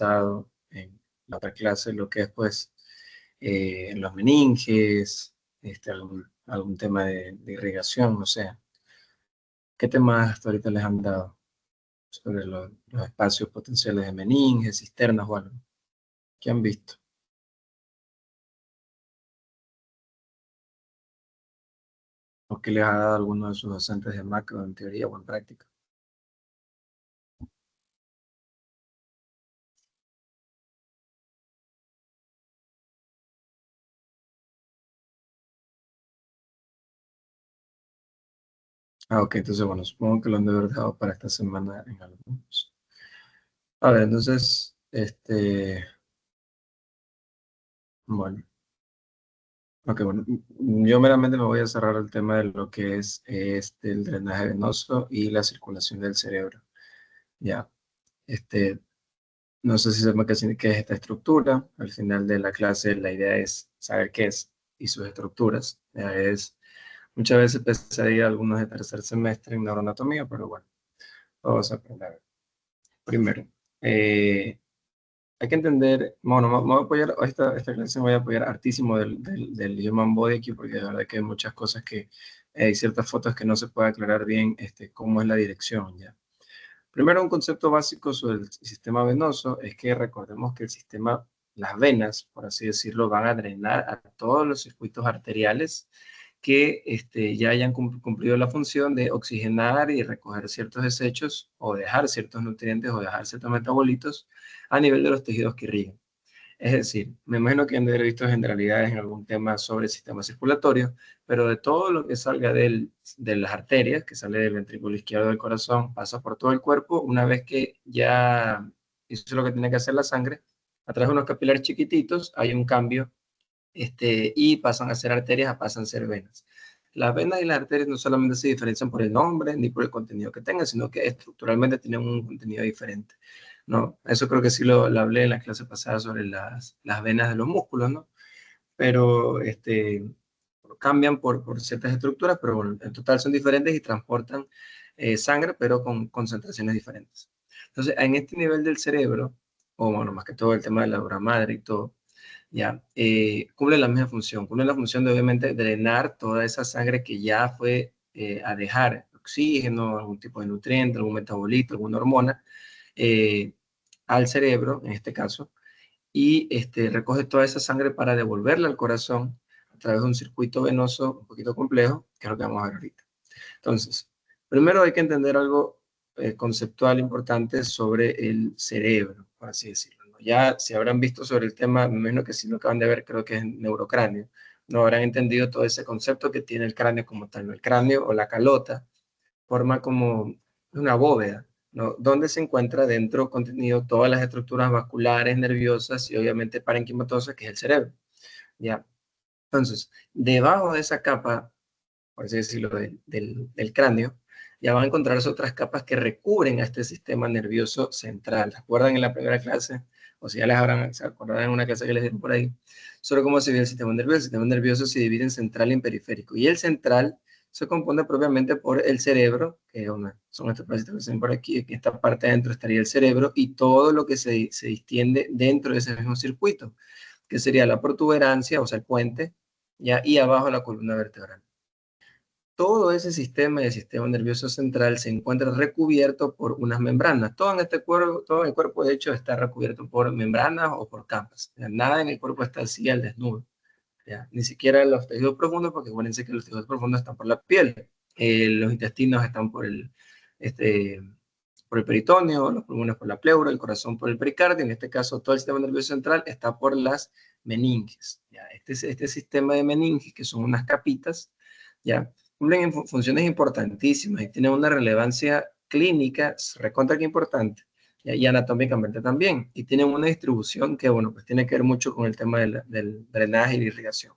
analizado en la otra clase, lo que es, pues, los meninges, algún tema de irrigación, no sé. ¿Qué temas hasta ahorita les han dado sobre los espacios potenciales de meninges, cisternas o algo? ¿Qué han visto? ¿O qué les ha dado alguno de sus docentes de macro en teoría o en práctica? Ah, ok, entonces, bueno, supongo que lo han de haber dejado para esta semana en algunos. A ver, entonces, bueno, ok, bueno, yo meramente me voy a cerrar el tema de lo que es el drenaje venoso y la circulación del cerebro. Ya, este, no sé si sepan qué es esta estructura. Al final de la clase la idea es saber qué es y sus estructuras. Ya es muchas veces pesadilla algunos de tercer semestre en neuroanatomía, pero bueno, vamos a aprender. Primero, hay que entender, bueno, me voy a apoyar, esta clase me voy a apoyar hartísimo del Human Body aquí, porque de verdad que hay muchas cosas que, hay ciertas fotos que no se puede aclarar bien cómo es la dirección, ¿ya? Primero, un concepto básico sobre el sistema venoso es que recordemos que el sistema, las venas, por así decirlo, van a drenar a todos los circuitos arteriales que ya hayan cumplido la función de oxigenar y recoger ciertos desechos o dejar ciertos nutrientes o dejar ciertos metabolitos a nivel de los tejidos que irrigan. Es decir, me imagino que han de haber visto generalidades en algún tema sobre el sistema circulatorio, pero de todo lo que salga de las arterias, que sale del ventrículo izquierdo del corazón, pasa por todo el cuerpo, una vez que ya hizo lo que tiene que hacer la sangre, a través de unos capilares chiquititos hay un cambio y pasan a ser arterias, pasan a ser venas. Las venas y las arterias no solamente se diferencian por el nombre ni por el contenido que tengan, sino que estructuralmente tienen un contenido diferente, ¿no? Eso creo que sí lo hablé en la clase pasada sobre las venas de los músculos, ¿no? Pero cambian por ciertas estructuras, pero bueno, en total son diferentes y transportan sangre, pero con concentraciones diferentes. Entonces, en este nivel del cerebro, o bueno, más que todo el tema de la obra madre y todo, ya, cumple la misma función, cumple la función de obviamente drenar toda esa sangre que ya fue a dejar oxígeno, algún tipo de nutriente, algún metabolito, alguna hormona, eh, al cerebro, en este caso, y recoge toda esa sangre para devolverla al corazón a través de un circuito venoso un poquito complejo, que es lo que vamos a ver ahorita. Entonces, primero hay que entender algo conceptual importante sobre el cerebro, por así decirlo, ¿no? Ya si habrán visto sobre el tema, menos que si lo acaban de ver, creo que es neurocráneo, no habrán entendido todo ese concepto que tiene el cráneo como tal, ¿no? El cráneo o la calota forma como una bóveda, ¿no? Donde se encuentra dentro contenido todas las estructuras vasculares, nerviosas y obviamente parenquimatosas, que es el cerebro, ¿ya? Entonces, debajo de esa capa, por así decirlo, del cráneo, ya van a encontrarse otras capas que recubren a este sistema nervioso central. ¿Recuerdan en la primera clase? O si ya se acordarán en una clase que les dieron por ahí, sobre cómo se divide el sistema nervioso. El sistema nervioso se divide en central y en periférico. Y el central se compone propiamente por el cerebro, que son estos pedacitos que se ven por aquí, que esta parte adentro estaría el cerebro, y todo lo que se distiende dentro de ese mismo circuito, que sería la protuberancia, o sea, el puente, ¿ya? Y abajo la columna vertebral. Todo ese sistema del sistema nervioso central se encuentra recubierto por unas membranas. Todo en este cuerpo, todo en el cuerpo, de hecho, está recubierto por membranas o por capas. Nada en el cuerpo está así al desnudo. ¿Ya? Ni siquiera los tejidos profundos, porque acuérdense que los tejidos profundos están por la piel. Los intestinos están este, por el peritoneo, los pulmones por la pleura, el corazón por el pericardio. En este caso, todo el sistema nervioso central está por las meninges. ¿Ya? Este sistema de meninges, que son unas capitas, ¿ya? Cumplen funciones importantísimas y tienen una relevancia clínica recontra que importante, ¿ya? Y anatómicamente también. Y tienen una distribución que, bueno, pues tiene que ver mucho con el tema del drenaje y la irrigación.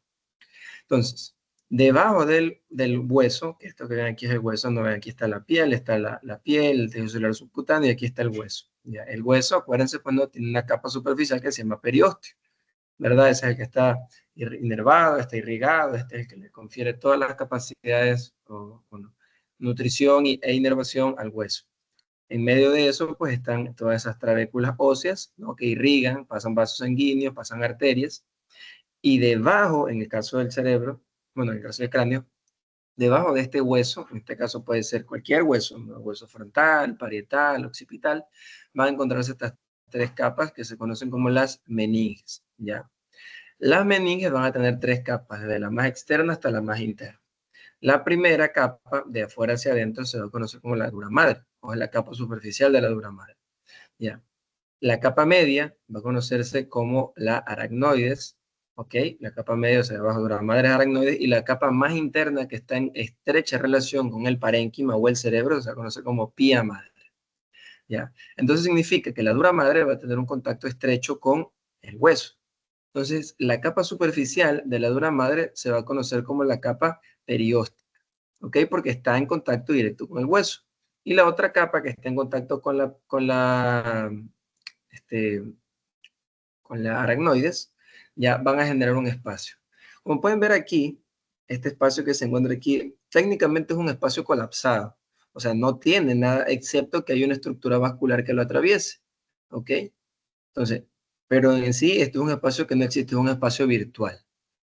Entonces, debajo del hueso, que esto que ven aquí es el hueso, no ven, aquí está la piel, el tejido celular subcutáneo y aquí está el hueso. ¿Ya? El hueso, acuérdense, pues no tiene una capa superficial que se llama periósteo, ¿verdad? Ese es el que está inervado, está irrigado, este es el que le confiere todas las capacidades, nutrición e inervación al hueso. En medio de eso, pues están todas esas trabéculas óseas, ¿no? Que irrigan, pasan vasos sanguíneos, pasan arterias, y debajo, en el caso del cerebro, bueno, en el caso del cráneo, debajo de este hueso, en este caso puede ser cualquier hueso, ¿no? Hueso frontal, parietal, occipital, van a encontrarse estas tres capas que se conocen como las meninges, ¿ya? Las meninges van a tener tres capas, desde la más externa hasta la más interna. La primera capa, de afuera hacia adentro, se va a conocer como la dura madre, o es la capa superficial de la dura madre, ¿ya? La capa media va a conocerse como la aracnoides, ¿ok? La capa media, o sea, debajo de las madres aracnoides, y la capa más interna que está en estrecha relación con el parénquima o el cerebro, se conoce como pía madre, ¿ya? Entonces significa que la dura madre va a tener un contacto estrecho con el hueso. Entonces, la capa superficial de la dura madre se va a conocer como la capa periósteo, ¿ok? Porque está en contacto directo con el hueso. Y la otra capa que está en contacto este, con la aracnoides, ya van a generar un espacio. Como pueden ver aquí, este espacio que se encuentra aquí, técnicamente es un espacio colapsado. O sea, no tiene nada excepto que hay una estructura vascular que lo atraviese. ¿Ok? Entonces, pero en sí, esto es un espacio que no existe, es un espacio virtual.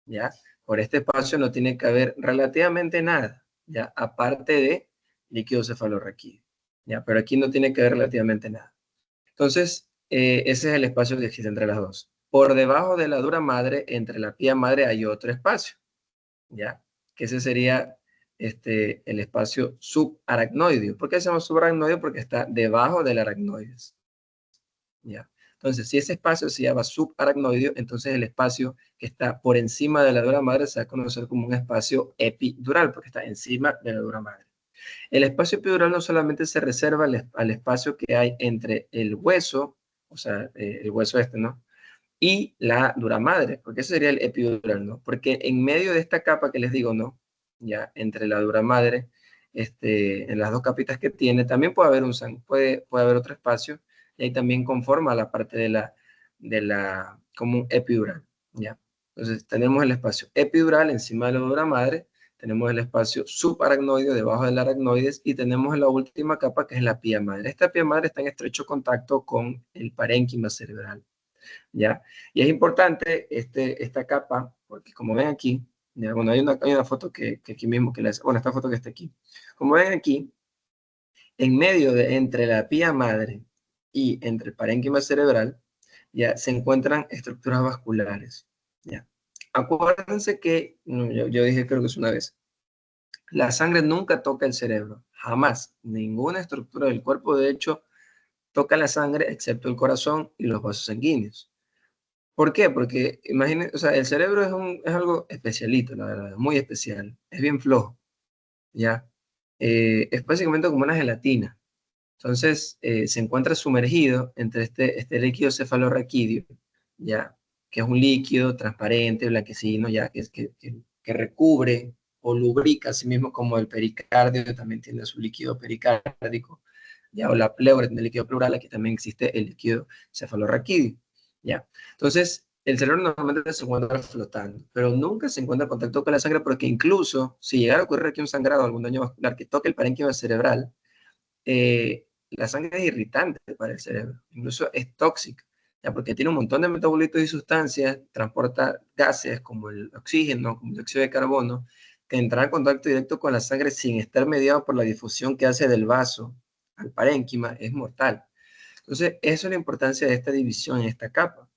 ¿Ya? Por este espacio no tiene que haber relativamente nada, ¿ya? Aparte de líquido cefalorraquídeo. ¿Ya? Pero aquí no tiene que haber relativamente nada. Entonces, ese es el espacio que existe entre las dos. Por debajo de la dura madre, entre la pía madre, hay otro espacio, ¿ya? Que ese sería el espacio subaracnoideo. ¿Por qué se llama subaracnoideo? Porque está debajo del aracnoides, ¿ya? Entonces, si ese espacio se llama subaracnoideo, entonces el espacio que está por encima de la dura madre se va a conocer como un espacio epidural, porque está encima de la dura madre. El espacio epidural no solamente se reserva al espacio que hay entre el hueso, o sea, el hueso ¿no? Y la dura madre, porque ese sería el epidural, ¿no? Porque en medio de esta capa que les digo, ¿no? Ya, entre la dura madre, en las dos capitas que tiene, también puede haber puede haber otro espacio, y ahí también conforma la parte como un epidural, ¿ya? Entonces, tenemos el espacio epidural encima de la dura madre, tenemos el espacio subaracnoideo debajo del aracnoides y tenemos la última capa que es la pía madre. Esta pía madre está en estrecho contacto con el parénquima cerebral, ¿ya? Y es importante esta capa, porque como ven aquí, ¿ya? Bueno, hay una foto que aquí mismo, bueno, esta foto que está aquí. Como ven aquí, en medio entre la pía madre y entre el parénquima cerebral, ya se encuentran estructuras vasculares, ¿ya? Acuérdense que, yo dije creo que es una vez, la sangre nunca toca el cerebro, jamás. Ninguna estructura del cuerpo, de hecho, toca la sangre excepto el corazón y los vasos sanguíneos. ¿Por qué? Porque imagínense, o sea, el cerebro es algo especialito, la verdad, muy especial. Es bien flojo, ¿ya? Es básicamente como una gelatina. Entonces, se encuentra sumergido entre este líquido cefalorraquídeo, ¿ya? Que es un líquido transparente, blanquecino, ¿ya? Que recubre o lubrica, así mismo como el pericardio, que también tiene su líquido pericárdico, ¿ya? O la pleura tiene el líquido pleural, aquí también existe el líquido cefalorraquídeo, ¿ya? Entonces, el cerebro normalmente se encuentra flotando, pero nunca se encuentra en contacto con la sangre porque incluso si llegara a ocurrir aquí un sangrado o algún daño vascular que toque el parénquima cerebral, la sangre es irritante para el cerebro, incluso es tóxica, ¿ya? Porque tiene un montón de metabolitos y sustancias, transporta gases como el oxígeno, como el dióxido de carbono, que entrar en contacto directo con la sangre sin estar mediado por la difusión que hace del vaso al parénquima es mortal. Entonces, eso es la importancia de esta división en esta capa,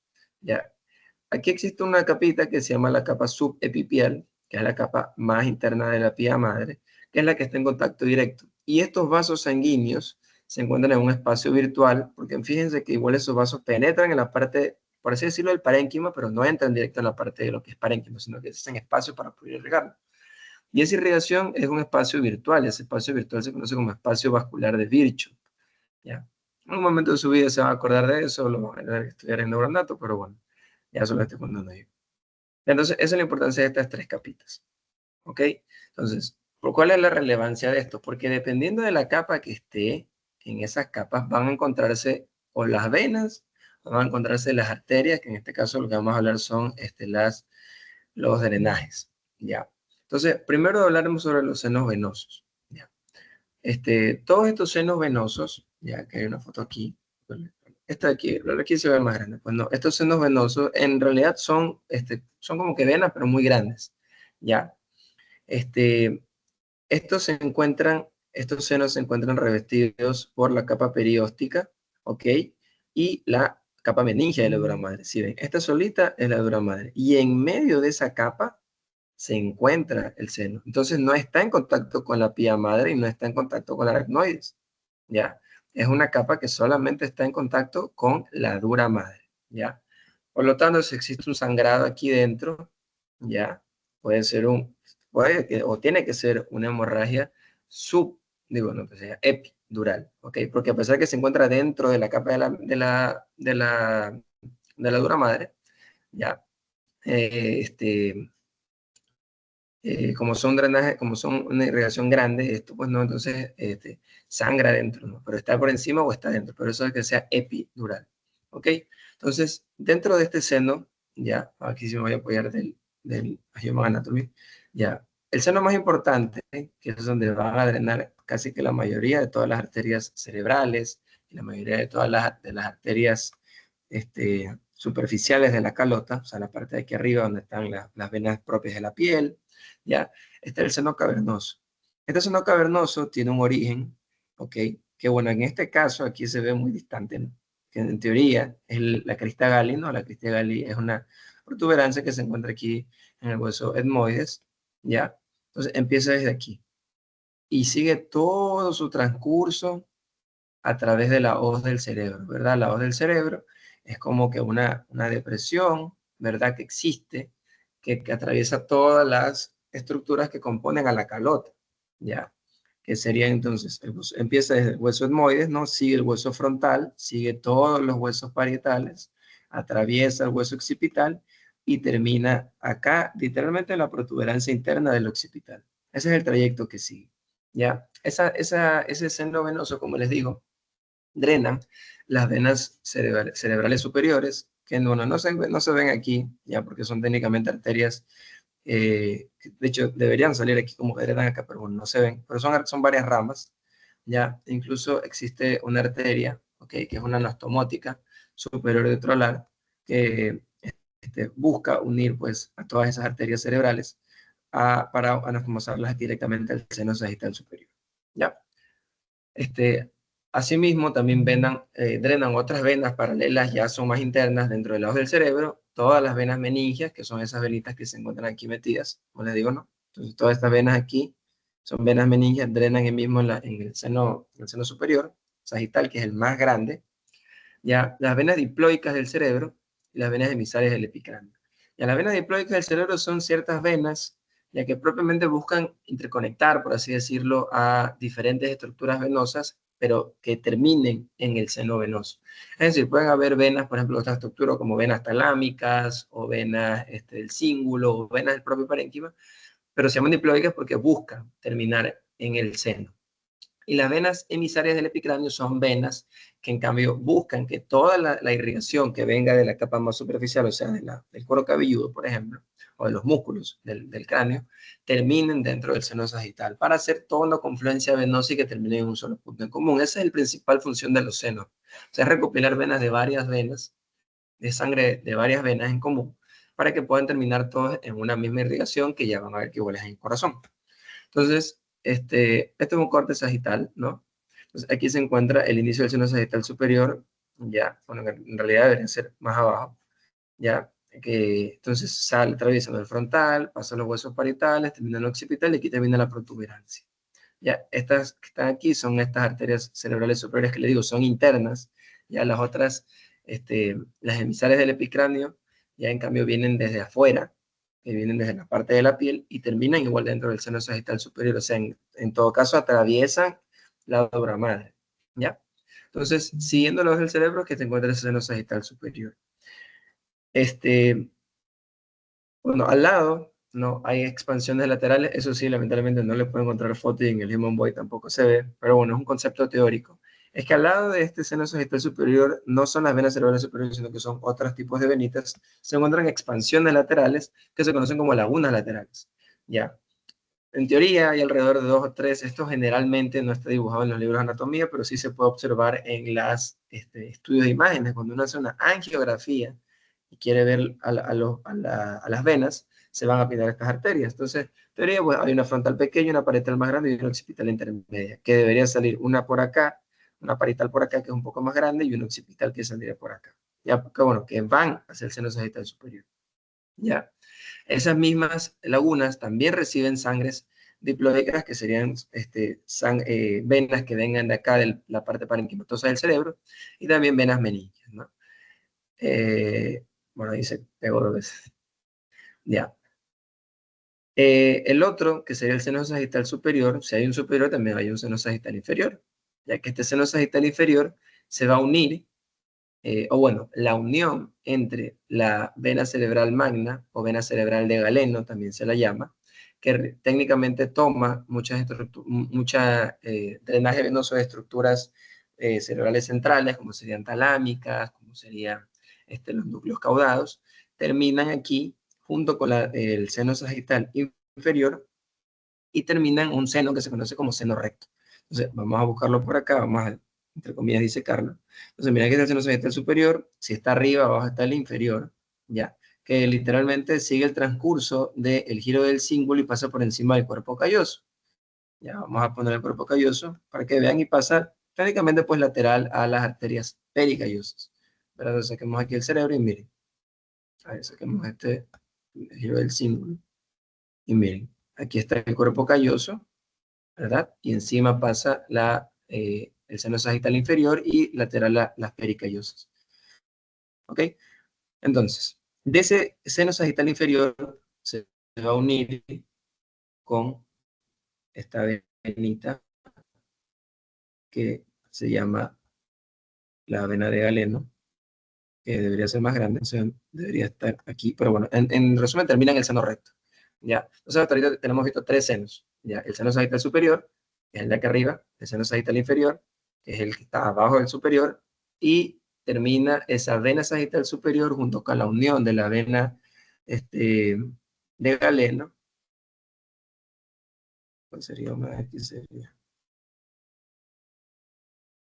¿ya? Aquí existe una capita que se llama la capa subepipial, que es la capa más interna de la pía madre, que es la que está en contacto directo. Y estos vasos sanguíneos se encuentran en un espacio virtual, porque fíjense que igual esos vasos penetran en la parte, por así decirlo, del parénquima, pero no entran directo en la parte de lo que es parénquima, sino que es en espacio para poder irrigarlo. Y esa irrigación es un espacio virtual, y ese espacio virtual se conoce como espacio vascular de Virchow, ¿ya? En un momento de su vida se va a acordar de eso, lo van a tener que estudiar en neuronato, pero bueno, ya eso lo estoy contando yo. Entonces, esa es la importancia de estas tres capitas, ¿ok? Entonces, ¿cuál es la relevancia de esto? Porque dependiendo de la capa que esté, en esas capas van a encontrarse o las venas, o van a encontrarse las arterias, que en este caso lo que vamos a hablar son los drenajes, ¿ya? Entonces, primero hablaremos sobre los senos venosos, ¿ya? Todos estos senos venosos, ya que hay una foto aquí. Esta de aquí se ve más grande. Pues no, estos senos venosos en realidad son como que venas, pero muy grandes, ya. Este, estos senos se encuentran revestidos por la capa perióstica, ¿ok? Y la capa meningia de la dura madre. Si ven, esta solita es la dura madre. Y en medio de esa capa se encuentra el seno. Entonces no está en contacto con la pía madre y no está en contacto con la aracnoides, ¿ya? Es una capa que solamente está en contacto con la dura madre, ¿ya? Por lo tanto, si existe un sangrado aquí dentro, ¿ya? Puede ser o tiene que ser una hemorragia no, pues epidural, ¿ok? Porque a pesar que se encuentra dentro de la capa de la dura madre, ¿ya? Como son una irrigación grande, esto pues no, entonces sangra dentro, ¿no? Pero está por encima o está dentro, pero eso es que sea epidural, ¿ok? Entonces, dentro de este seno, ya, aquí sí me voy a apoyar del Human Anatomy, ya, el seno más importante, que es donde van a drenar casi que la mayoría de todas las arterias cerebrales y la mayoría de todas las arterias superficiales de la calota, o sea, la parte de aquí arriba donde están las venas propias de la piel, ¿ya? Está el seno cavernoso. Este seno cavernoso tiene un origen, ¿ok? Que bueno, en este caso aquí se ve muy distante, ¿no? Que en teoría es la crista Galli, ¿no? La crista Galli es una protuberancia que se encuentra aquí en el hueso etmoides, ¿ya? Entonces empieza desde aquí y sigue todo su transcurso a través de la hoz del cerebro, ¿verdad? La hoz del cerebro es como que una depresión, ¿verdad? Que existe, que atraviesa todas las estructuras que componen a la calota, ¿ya? Que sería entonces, empieza desde el hueso etmoides, ¿no? Sigue el hueso frontal, sigue todos los huesos parietales, atraviesa el hueso occipital y termina acá, literalmente en la protuberancia interna del occipital. Ese es el trayecto que sigue, ¿ya? Ese seno venoso, como les digo, drenan las venas cerebrales superiores, que no se ven aquí, ya porque son técnicamente arterias, de hecho deberían salir aquí como drenan acá, pero bueno, no se ven, pero son varias ramas, ya, incluso existe una arteria, okay, que es una anastomótica superior retrolar, que busca unir pues a todas esas arterias cerebrales para anastomosarlas directamente al seno sagital superior, ya. Este, Asimismo, también drenan otras venas paralelas, ya son más internas dentro del lado del cerebro, todas las venas meningias, que son esas venitas que se encuentran aquí metidas, como les digo, ¿no? Entonces, todas estas venas aquí son venas meningias, drenan mismo en el seno superior, sagital, que es el más grande, ya las venas diploicas del cerebro y las venas emisarias del epicráneo. Ya las venas diploicas del cerebro son ciertas venas ya que propiamente buscan interconectar, por así decirlo, a diferentes estructuras venosas, pero que terminen en el seno venoso. Es decir, pueden haber venas, por ejemplo, de esta estructura como venas talámicas o venas del cíngulo o venas del propio parénquima, pero se llaman diploicas porque buscan terminar en el seno. Y las venas emisarias del epicráneo son venas que en cambio buscan que toda la irrigación que venga de la capa más superficial, o sea, del cuero cabelludo, por ejemplo, o de los músculos del cráneo, terminen dentro del seno sagital para hacer toda una confluencia venosa y que termine en un solo punto en común. Esa es la principal función de los senos. O sea, es recopilar venas de varias venas, de sangre de varias venas en común, para que puedan terminar todas en una misma irrigación que ya van a ver que igual es en el corazón. Entonces, este es un corte sagital, ¿no? Entonces, aquí se encuentra el inicio del seno sagital superior, ya, bueno, en realidad debería ser más abajo, ya, que entonces sale atravesando el frontal, pasa los huesos parietales, termina el occipital y aquí termina la protuberancia. Ya, estas que están aquí son estas arterias cerebrales superiores que le digo, son internas, ya las otras, las emisarias del epicráneo, ya en cambio vienen desde afuera, que vienen desde la parte de la piel y terminan igual dentro del seno sagital superior, o sea, en todo caso atraviesan la dura madre, ¿ya? Entonces, siguiendo los del cerebro, que se encuentra el seno sagital superior. Bueno, al lado no hay expansiones laterales, eso sí, lamentablemente no le puedo encontrar foto y en el Human Boy tampoco se ve, pero bueno, es un concepto teórico. Es que al lado de este seno sagital superior no son las venas cerebrales superiores, sino que son otros tipos de venitas. Se encuentran expansiones laterales que se conocen como lagunas laterales, ¿ya? En teoría hay alrededor de 2 o 3. Esto generalmente no está dibujado en los libros de anatomía, pero sí se puede observar en los estudios de imágenes. Cuando uno hace una angiografía y quiere ver a las venas, se van a pintar estas arterias. Entonces, en teoría, pues, hay una frontal pequeña, una parietal más grande y una occipital intermedia, que debería salir una por acá, una parietal por acá, que es un poco más grande, y una occipital que saldría por acá. Ya, porque, bueno, que van hacia el seno sagital superior. Ya. Esas mismas lagunas también reciben sangres diplóicas, que serían venas que vengan de acá, de la parte parenquimatosa del cerebro, y también venas meningias, ¿no? Bueno, ahí se pegó 2 veces. Ya. El otro, que sería el seno sagital superior, si hay un superior, también hay un seno sagital inferior, ya que este seno sagital inferior se va a unir, o bueno, la unión entre la vena cerebral magna o vena cerebral de Galeno, también se la llama, que técnicamente toma mucha drenaje venoso de estructuras cerebrales centrales, como serían talámicas, como serían los núcleos caudados, terminan aquí junto con el seno sagital inferior y terminan un seno que se conoce como seno recto. Entonces, vamos a buscarlo por acá, vamos a, entre comillas, disecarlo. Entonces, mira que está el seno sagital superior, si está arriba, abajo está el inferior, ya, que literalmente sigue el transcurso del giro del cíngulo y pasa por encima del cuerpo calloso. Ya, vamos a poner el cuerpo calloso para que vean y pasa prácticamente pues lateral a las arterias pericallosas. Pero entonces saquemos aquí el cerebro y miren, a ver, saquemos el giro del cíngulo y miren, aquí está el cuerpo calloso, ¿verdad? Y encima pasa el seno sagital inferior y lateral las pericallosas. ¿Ok? Entonces, de ese seno sagital inferior se va a unir con esta venita que se llama la vena de Galeno, que debería ser más grande, o sea, debería estar aquí, pero bueno, en resumen termina en el seno recto. ¿Ya? Entonces, hasta ahorita tenemos visto 3 senos. ¿Ya? El seno sagital superior, que es el de acá arriba, el seno sagital inferior, que es el que está abajo del superior, y termina esa vena sagital superior junto con la unión de la vena de Galeno. ¿Cuál sería una X? Sería?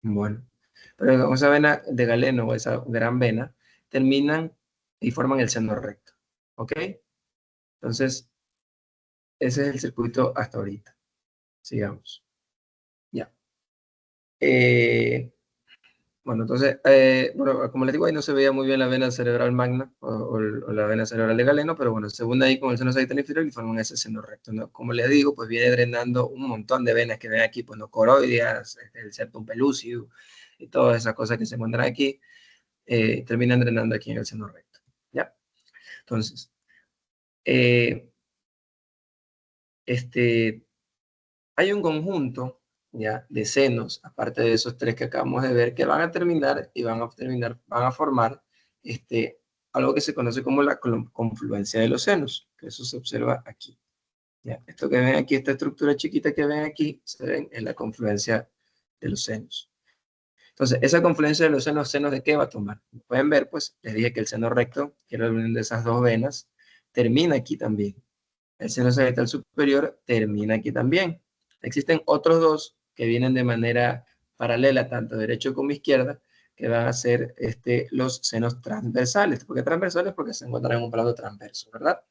Bueno, pero con esa vena de Galeno o esa gran vena, terminan y forman el seno recto. ¿Ok? Entonces, ese es el circuito hasta ahorita. Sigamos. Ya. Bueno, entonces, bueno, como les digo, ahí no se veía muy bien la vena cerebral magna o la vena cerebral de Galeno, pero bueno, según ahí con el seno sagital inferior y forman ese seno recto, ¿no? Como les digo, pues viene drenando un montón de venas que ven aquí, pues no coroideas, el septum pellucidum y todas esas cosas que se encuentran aquí, terminan drenando aquí en el seno recto, ¿ya? Entonces, eh, este, hay un conjunto, ¿ya?, de senos, aparte de esos 3 que acabamos de ver, que van a terminar y van a formar algo que se conoce como la confluencia de los senos, que eso se observa aquí. ¿Ya? Esto que ven aquí, esta estructura chiquita que ven aquí, se ven en la confluencia de los senos. Entonces, esa confluencia de los ¿senos de qué va a tomar? Pueden ver, pues, les dije que el seno recto, que era la unión de esas 2 venas, termina aquí también. El seno sagital superior termina aquí también. Existen otros 2 que vienen de manera paralela, tanto derecho como izquierda, que van a ser los senos transversales. ¿Por qué transversales? Porque se encuentran en un plano transverso, ¿verdad?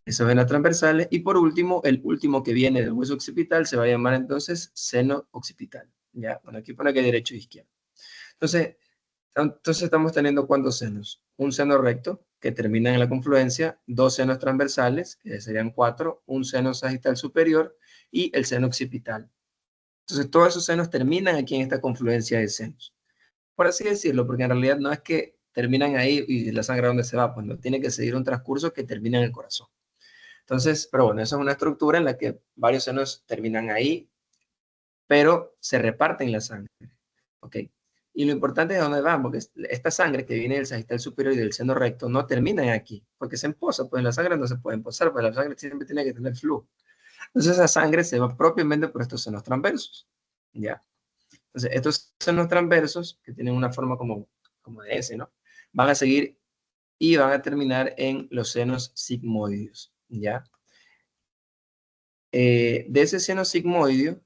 Esos venas transversales. Y por último, el último que viene del hueso occipital se va a llamar entonces seno occipital. Ya, bueno, aquí pone que derecho e izquierda. Entonces estamos teniendo ¿cuántos senos? Un seno recto, que termina en la confluencia, 2 senos transversales, que serían 4, un seno sagital superior y el seno occipital. Entonces todos esos senos terminan aquí en esta confluencia de senos. Por así decirlo, porque en realidad no es que terminan ahí y la sangre a dónde se va, pues no tiene que seguir un transcurso que termina en el corazón. Entonces, pero bueno, esa es una estructura en la que varios senos terminan ahí, pero se reparten la sangre. ¿Ok? Y lo importante es dónde van, porque esta sangre que viene del sagital superior y del seno recto no termina aquí, porque se emposa, pues la sangre no se puede emposar, pues la sangre siempre tiene que tener flujo. Entonces esa sangre se va propiamente por estos senos transversos, ¿ya? Entonces estos senos transversos, que tienen una forma como de S, ¿no? Van a seguir y van a terminar en los senos sigmoides, ¿ya? de ese seno sigmoideo,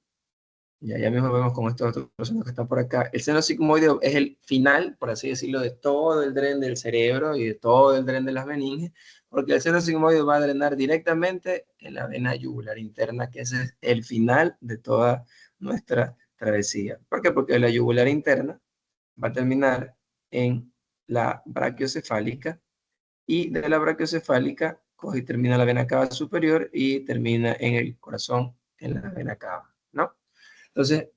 ya mismo vemos con estos otros senos que están por acá, el seno sigmoideo es el final, por así decirlo, de todo el dren del cerebro y de todo el dren de las meninges, porque el seno sigmoideo va a drenar directamente en la vena yugular interna, que ese es el final de toda nuestra travesía. ¿Por qué? Porque la yugular interna va a terminar en la brachiocefálica, y de la brachiocefálica coge y termina la vena cava superior y termina en el corazón, en la vena cava, ¿no? Entonces,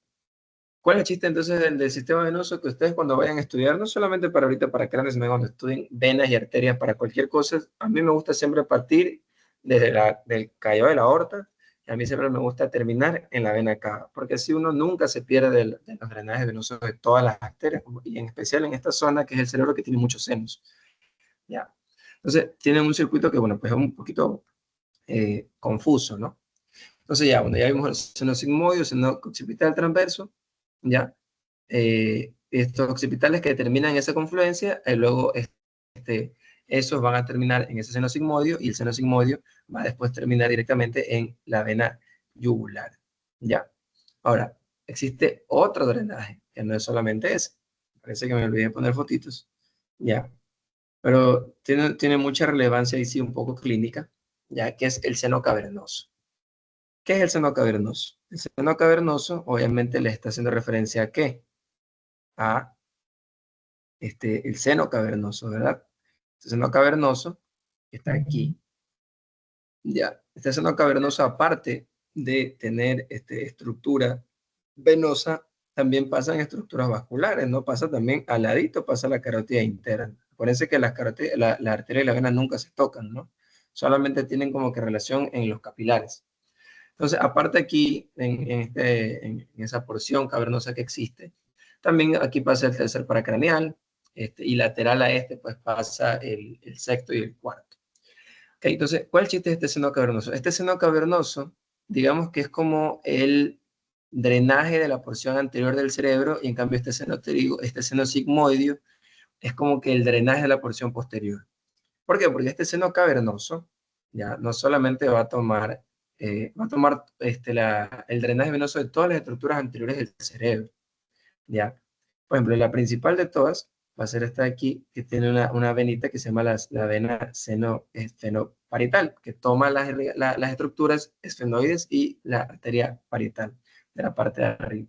¿cuál es el chiste entonces del sistema venoso? Que ustedes cuando vayan a estudiar, no solamente para ahorita, para cráneos, sino cuando estudien venas y arterias para cualquier cosa, a mí me gusta siempre partir desde del callado de la aorta, y a mí siempre me gusta terminar en la vena cava, porque así uno nunca se pierde de los drenajes venosos de todas las arterias, y en especial en esta zona que es el cerebro que tiene muchos senos, ¿ya? Entonces, tienen un circuito que, bueno, pues es un poquito confuso, ¿no? Entonces ya, bueno, ya vimos el seno sigmoide, el seno occipital transverso, ya. Estos occipitales que terminan en esa confluencia, luego esos van a terminar en ese seno sigmoideo, y el seno sigmoideo va a después terminar directamente en la vena yugular, ya. Ahora, existe otro drenaje, que no es solamente ese. Parece que me olvidé de poner fotitos, ya. Pero tiene mucha relevancia y sí un poco clínica, ya que es el seno cavernoso. ¿Qué es el seno cavernoso? El seno cavernoso obviamente le está haciendo referencia a ¿qué? A el seno cavernoso, ¿verdad? Este seno cavernoso está aquí. Ya, este seno cavernoso, aparte de tener estructura venosa, también pasan estructuras vasculares, ¿no? Pasa también al ladito, pasa la carótida interna. Acuérdense que la arteria y la vena nunca se tocan, ¿no? Solamente tienen como que relación en los capilares. Entonces, aparte aquí, en esa porción cavernosa que existe, también aquí pasa el tercer paracraneal, y lateral a este, pues pasa el sexto y el cuarto. Okay, entonces, ¿cuál es el chiste de este seno cavernoso? Este seno cavernoso, digamos que es como el drenaje de la porción anterior del cerebro, y en cambio este seno sigmoideo es como que el drenaje de la porción posterior. ¿Por qué? Porque este seno cavernoso ya no solamente va a tomar el drenaje venoso de todas las estructuras anteriores del cerebro, ¿ya? Por ejemplo, la principal de todas va a ser esta de aquí, que tiene una venita que se llama la vena senoparietal, que toma las estructuras esfenoides y la arteria parietal de la parte de arriba.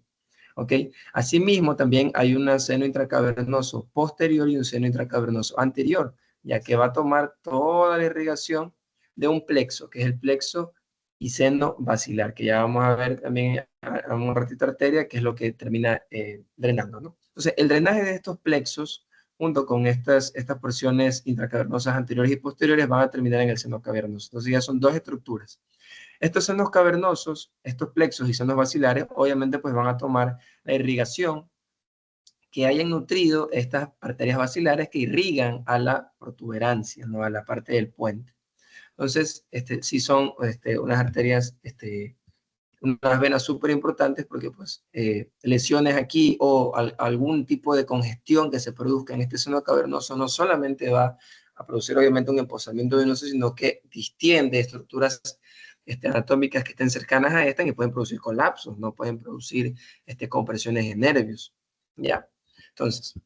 ¿Ok? Asimismo, también hay un seno intracavernoso posterior y un seno intracavernoso anterior, ya que va a tomar toda la irrigación de un plexo, que es el plexo y seno basilar, que ya vamos a ver también a un ratito arteria, que es lo que termina drenando, ¿no? Entonces, el drenaje de estos plexos, junto con estas porciones intracavernosas anteriores y posteriores, van a terminar en el seno cavernoso. Entonces, ya son dos estructuras. Estos senos cavernosos, estos plexos y senos basilares, obviamente pues van a tomar la irrigación que hayan nutrido estas arterias basilares que irrigan a la protuberancia, ¿no? A la parte del puente. Entonces, sí son unas arterias, unas venas súper importantes, porque pues lesiones aquí o algún tipo de congestión que se produzca en este seno cavernoso no solamente va a producir obviamente un emposamiento venoso, sino que distiende estructuras anatómicas que estén cercanas a esta, y pueden producir colapsos, no pueden producir compresiones de nervios, ¿ya? Entonces,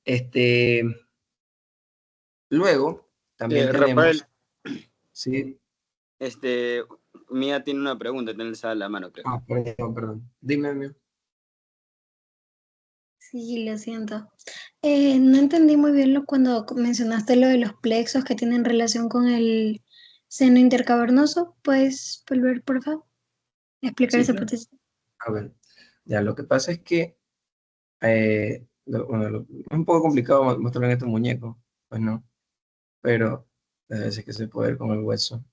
este, luego también Rafael, tenemos, ¿sí? este, Mía tiene una pregunta, tenés a la mano, creo. Ah, perdón. Dime, amigo. Sí, lo siento. No entendí muy bien cuando mencionaste lo de los plexos que tienen relación con el seno intercavernoso. ¿Puedes volver, por favor? Explicar Sí, esa claro. parte. A ver, ya lo que pasa es que es un poco complicado mostrar en este muñeco, pues no, pero a veces que se puede ver con el hueso.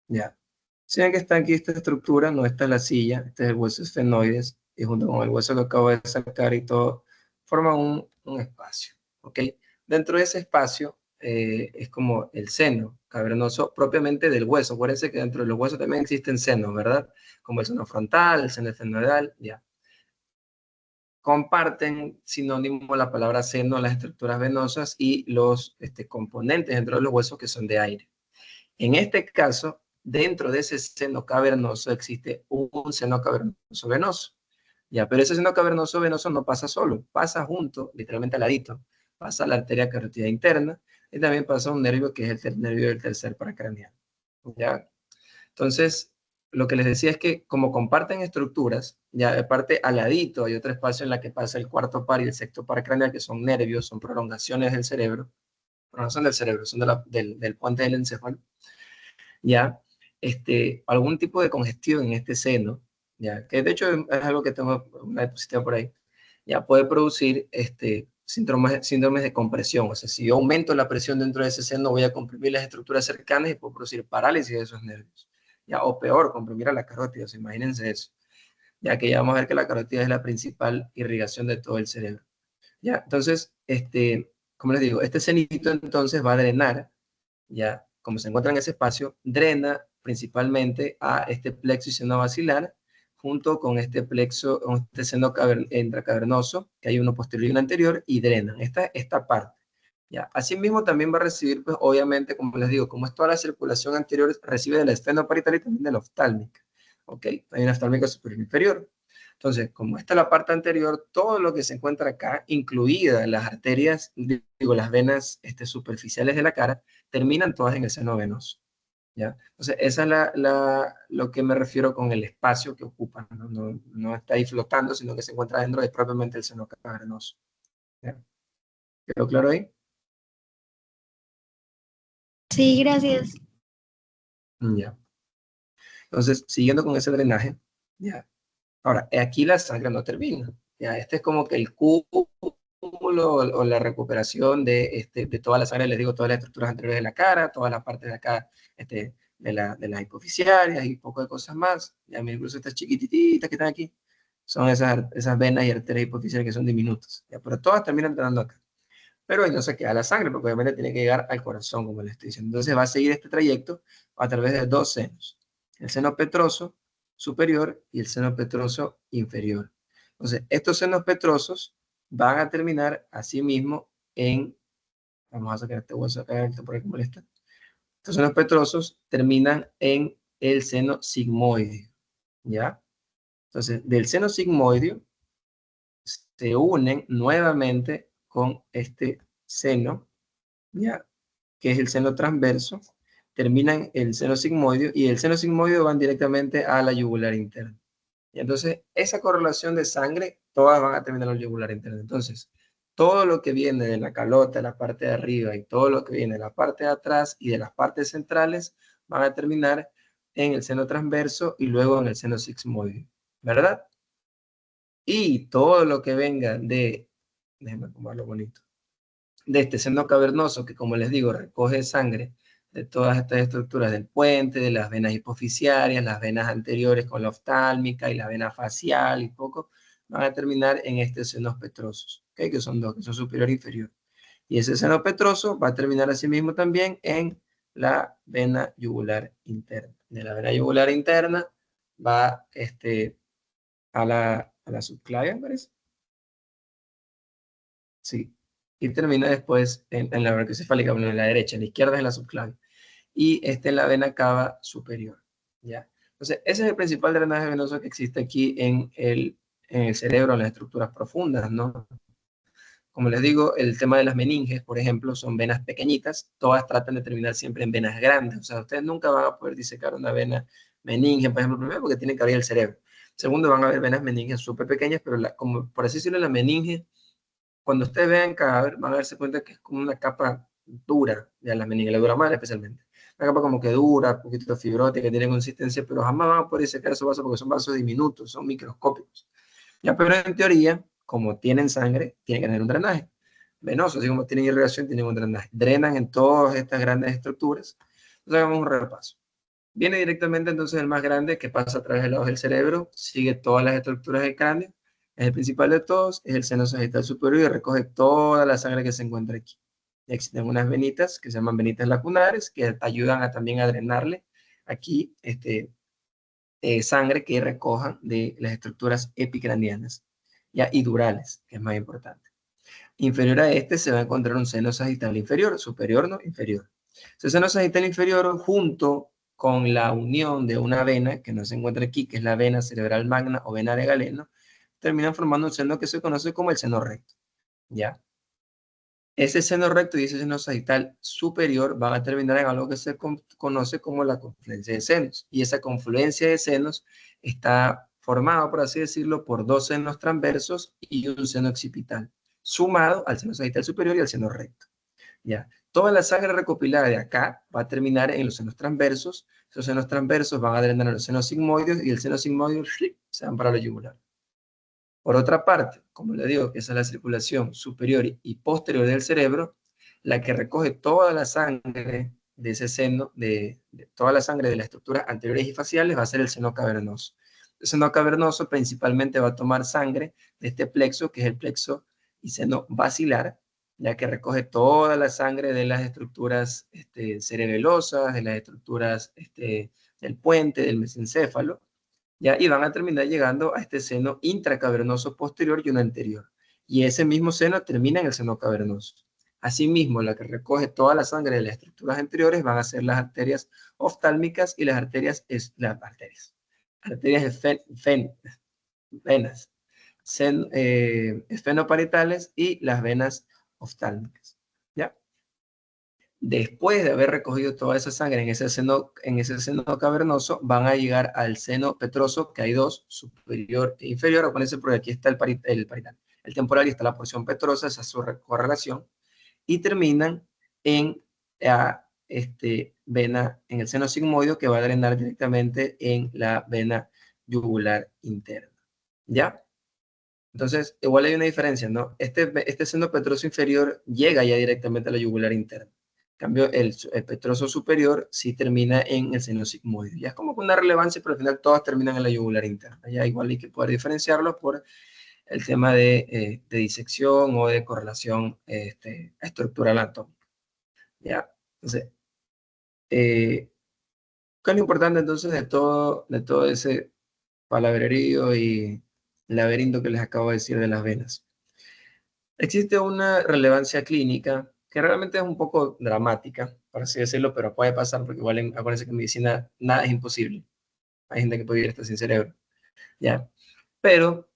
Ya. Si ven que está aquí esta estructura, no está la silla, este es el hueso esfenoides, y junto con el hueso que acabo de sacar y todo, forman un espacio, ¿ok? Dentro de ese espacio es como el seno cavernoso propiamente del hueso. Acuérdense que dentro de los huesos también existen senos, ¿verdad? Como el seno frontal, el seno esfenoidal, ya. Comparten sinónimo la palabra seno, las estructuras venosas y los componentes dentro de los huesos que son de aire. En este caso, dentro de ese seno cavernoso existe un seno cavernoso venoso. Ya, pero ese seno cavernoso venoso no pasa solo, pasa junto, literalmente al ladito, pasa la arteria carótida interna y también pasa un nervio que es el nervio del tercer paracraneal. ¿Ya? Entonces, lo que les decía es que como comparten estructuras, ya aparte al ladito hay otro espacio en la que pasa el cuarto par y el sexto par craneal, que son nervios, son prolongaciones del cerebro, pero no son del cerebro, son del puente del encéfalo, ya, algún tipo de congestión en este seno, ya, que de hecho es algo que tengo una diapositiva por ahí, ya puede producir síndromes de compresión. O sea, si yo aumento la presión dentro de ese seno, voy a comprimir las estructuras cercanas y puedo producir parálisis de esos nervios. Ya, o peor, comprimir a la carótida. O sea, imagínense eso. Ya que ya vamos a ver que la carótida es la principal irrigación de todo el cerebro. Ya, entonces, como les digo, este senito entonces va a drenar, ya, como se encuentra en ese espacio, drena principalmente a este plexo y seno basilar, junto con este plexo, con este seno intracavernoso, que hay uno posterior y uno anterior, y drenan esta parte. ¿Ya? Asimismo, también va a recibir, pues, obviamente, como les digo, como es toda la circulación anterior, recibe de la esfenoparital y también de la oftálmica. ¿Ok? Hay una oftálmica superior e inferior. Entonces, como esta es la parte anterior, todo lo que se encuentra acá, incluidas las arterias, digo, las venas superficiales de la cara, terminan todas en el seno venoso. ¿Ya? Entonces, esa es lo que me refiero con el espacio que ocupa. No está ahí flotando, sino que se encuentra dentro de propiamente el seno cavernoso. ¿Ya? ¿Quedó claro ahí? Sí, gracias. Ya. Entonces, siguiendo con ese drenaje, ya. Ahora, aquí la sangre no termina. Ya, este es como que el cúmulo o la recuperación de toda la sangre, les digo, todas las estructuras anteriores de la cara, todas las partes de acá, de las hipoficiarias y poco de cosas más. Ya, incluso estas chiquititas que están aquí, son esas venas y arterias hipoficiarias que son diminutas. Ya, pero todas terminan entrando acá. Pero ahí no se queda la sangre, porque obviamente tiene que llegar al corazón, como les estoy diciendo. Entonces va a seguir este trayecto a través de dos senos. El seno petroso superior y el seno petroso inferior. Entonces, estos senos petrosos van a terminar asimismo en, vamos a sacar voy a sacar esto por aquí molesta. Estos senos petrosos terminan en el seno sigmoideo, ¿ya? Entonces, del seno sigmoideo se unen nuevamente con este seno, ¿ya? Que es el seno transverso, terminan el seno sigmoideo y el seno sigmoideo van directamente a la yugular interna. Y entonces, esa correlación de sangre, todas van a terminar en la yugular interna. Entonces, todo lo que viene de la calota, de la parte de arriba, y todo lo que viene de la parte de atrás y de las partes centrales, van a terminar en el seno transverso y luego en el seno sigmoideo, ¿verdad? Y todo lo que venga déjenme acomodarlo bonito, de este seno cavernoso, que como les digo, recoge sangre de todas estas estructuras del puente, de las venas hipoficiarias, las venas anteriores con la oftálmica y la vena facial y poco, van a terminar en estos senos petrosos, ¿okay? Que son dos, que son superior e inferior. Y ese seno petroso va a terminar asimismo también en la vena yugular interna. De la vena yugular interna va a la subclavia, me parece. Sí. Y termina después en la brachiocefálica, bueno, en la derecha, en la izquierda es la subclavia. Y esta es la vena cava superior, ¿ya? Entonces, ese es el principal drenaje venoso que existe aquí en el cerebro, en las estructuras profundas, ¿no? Como les digo, el tema de las meninges, por ejemplo, son venas pequeñitas, todas tratan de terminar siempre en venas grandes, o sea, ustedes nunca van a poder disecar una vena meninge, por ejemplo, primero porque tienen que abrir el cerebro, segundo van a haber venas meninges súper pequeñas, pero como por así decirlo, la meninge, cuando ustedes vean cadáver, van a darse cuenta que es como una capa dura de la meninge, la dura madre especialmente. Una capa como que dura, un poquito fibrótica, que tiene consistencia, pero jamás van a poder disecar esos vasos porque son vasos diminutos, son microscópicos. Ya, pero en teoría, como tienen sangre, tienen que tener un drenaje venoso, así como tienen irrigación, tienen un drenaje. Drenan en todas estas grandes estructuras. Entonces hagamos un repaso. Viene directamente entonces el más grande que pasa a través del lado del cerebro, sigue todas las estructuras del cráneo, es el principal de todos, es el seno sagital superior y recoge toda la sangre que se encuentra aquí. Y existen unas venitas que se llaman venitas lacunares que ayudan también a drenarle aquí sangre que recojan de las estructuras epicranianas, ya, y durales, que es más importante. Inferior a este se va a encontrar un seno sagital inferior, superior no, inferior. Ese seno sagital inferior junto con la unión de una vena que no se encuentra aquí, que es la vena cerebral magna o vena de Galeno, terminan formando un seno que se conoce como el seno recto, ¿ya? Ese seno recto y ese seno sagital superior van a terminar en algo que se conoce como la confluencia de senos. Y esa confluencia de senos está formada, por así decirlo, por dos senos transversos y un seno occipital, sumado al seno sagital superior y al seno recto. ¿Ya? Toda la sangre recopilada de acá va a terminar en los senos transversos. Esos senos transversos van a drenar a los senos sigmoides y el seno sigmoide se van para la yugular. Por otra parte, como le digo, que esa es la circulación superior y posterior del cerebro, la que recoge toda la sangre de ese seno, de toda la sangre de las estructuras anteriores y faciales, va a ser el seno cavernoso. El seno cavernoso principalmente va a tomar sangre de este plexo, que es el plexo y seno basilar, ya que recoge toda la sangre de las estructuras cerebelosas, de las estructuras del puente, del mesencéfalo, ¿ya? Y van a terminar llegando a este seno intracavernoso posterior y uno anterior. Y ese mismo seno termina en el seno cavernoso. Asimismo, la que recoge toda la sangre de las estructuras anteriores van a ser las arterias oftálmicas y las arterias venas, esfenoparietales y las venas oftálmicas, ¿ya? Después de haber recogido toda esa sangre en ese seno cavernoso, van a llegar al seno petroso, que hay dos, superior e inferior. Acuérdense, porque aquí está el parital. El temporal y está la porción petrosa, esa es su correlación. Y terminan en la vena, en el seno sigmoide, que va a drenar directamente en la vena yugular interna. ¿Ya? Entonces, igual hay una diferencia, ¿no? Este seno petroso inferior llega ya directamente a la yugular interna. En cambio, el petroso superior sí termina en el seno sigmoide. Ya es como con una relevancia, pero al final todas terminan en la yugular interna. Ya igual hay que poder diferenciarlos por el tema de disección o de correlación estructural anatómica. ¿Ya? Entonces, ¿qué es lo importante entonces de todo ese palabrerío y laberinto que les acabo de decir de las venas? Existe una relevancia clínica que realmente es un poco dramática, por así decirlo, pero puede pasar porque igual acuérdense que en medicina nada es imposible. Hay gente que puede vivir hasta sin cerebro, ¿ya? Pero,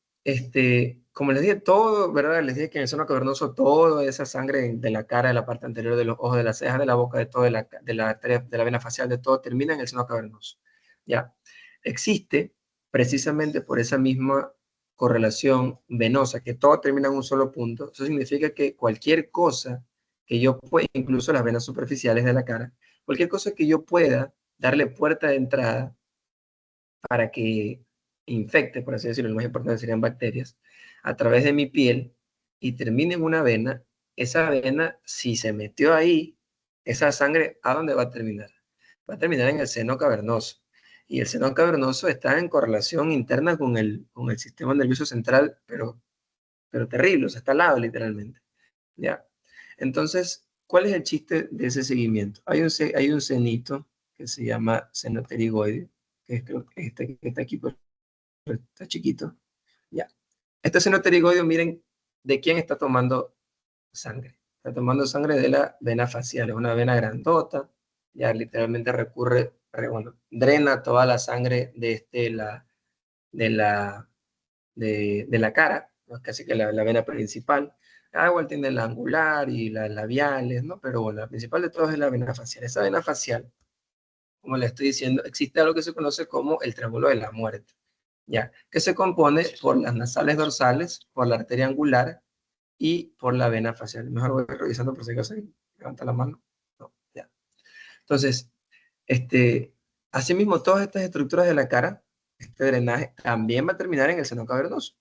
como les dije, todo, ¿verdad? Les dije que en el seno cavernoso, toda esa sangre de la cara, de la parte anterior de los ojos, de las cejas, de la boca, de todo, de la vena facial, de todo, termina en el seno cavernoso, ¿ya? Existe, precisamente por esa misma correlación venosa, que todo termina en un solo punto. Eso significa que cualquier cosa que yo pueda, incluso las venas superficiales de la cara, cualquier cosa que yo pueda darle puerta de entrada para que infecte, por así decirlo, lo más importante serían bacterias, a través de mi piel y termine en una vena, esa vena, si se metió ahí, esa sangre, ¿a dónde va a terminar? Va a terminar en el seno cavernoso. Y el seno cavernoso está en correlación interna con el sistema nervioso central, pero terrible, o sea, está al lado literalmente. ¿Ya? Entonces, ¿cuál es el chiste de ese seguimiento? Hay un senito que se llama seno pterigoide, que es creo que que está aquí, pero está chiquito. Ya. Este seno pterigoide, miren, ¿de quién está tomando sangre? Está tomando sangre de la vena facial, es una vena grandota, ya literalmente bueno, drena toda la sangre de la cara, ¿no? Casi que la vena principal. Igual tiene la angular y las labiales, ¿no? Pero bueno, la principal de todas es la vena facial. Esa vena facial, como le estoy diciendo, existe algo que se conoce como el triángulo de la muerte, ¿ya? Que se compone por las nasales dorsales, por la arteria angular y por la vena facial. Mejor voy revisando por si acaso levanta la mano. No, ya. Entonces, asimismo, todas estas estructuras de la cara, este drenaje, también va a terminar en el seno cavernoso.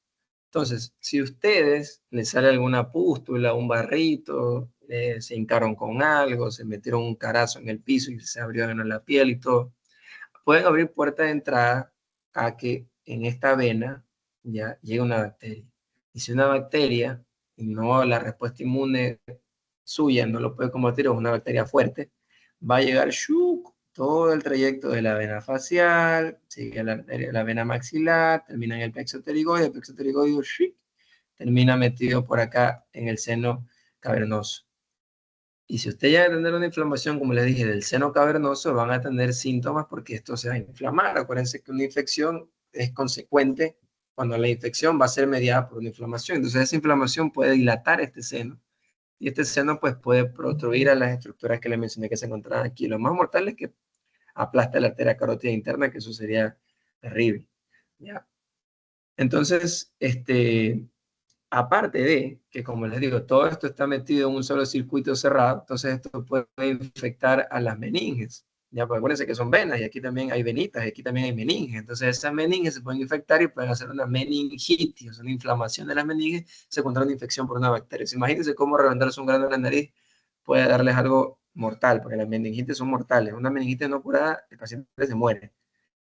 Entonces, si ustedes les sale alguna pústula, un barrito, se hincaron con algo, se metieron un carazo en el piso y se abrió la piel y todo, pueden abrir puerta de entrada a que en esta vena ya llegue una bacteria. Y si una bacteria, y no la respuesta inmune suya, no lo puede combatir, es una bacteria fuerte, va a llegar todo el trayecto de la vena facial, sigue la vena maxilar, termina en el plexo pterigoide termina metido por acá en el seno cavernoso. Y si usted llega a tener una inflamación, como les dije, del seno cavernoso, van a tener síntomas porque esto se va a inflamar. Acuérdense que una infección es consecuente cuando la infección va a ser mediada por una inflamación. Entonces esa inflamación puede dilatar este seno y este seno pues puede obstruir a las estructuras que les mencioné que se encontraban aquí. Lo más mortal es que aplasta la arteria carótida interna, que eso sería terrible. ¿Ya? Entonces, aparte de que, como les digo, todo esto está metido en un solo circuito cerrado, entonces esto puede infectar a las meninges. Ya, pues acuérdense que son venas y aquí también hay venitas y aquí también hay meninges. Entonces esas meninges se pueden infectar y pueden hacer una meningitis, o sea, una inflamación de las meninges, se encuentra una infección por una bacteria. Entonces, imagínense cómo reventarse un grano en la nariz puede darles algo mortal, porque las meningitis son mortales. Una meningitis no curada, el paciente se muere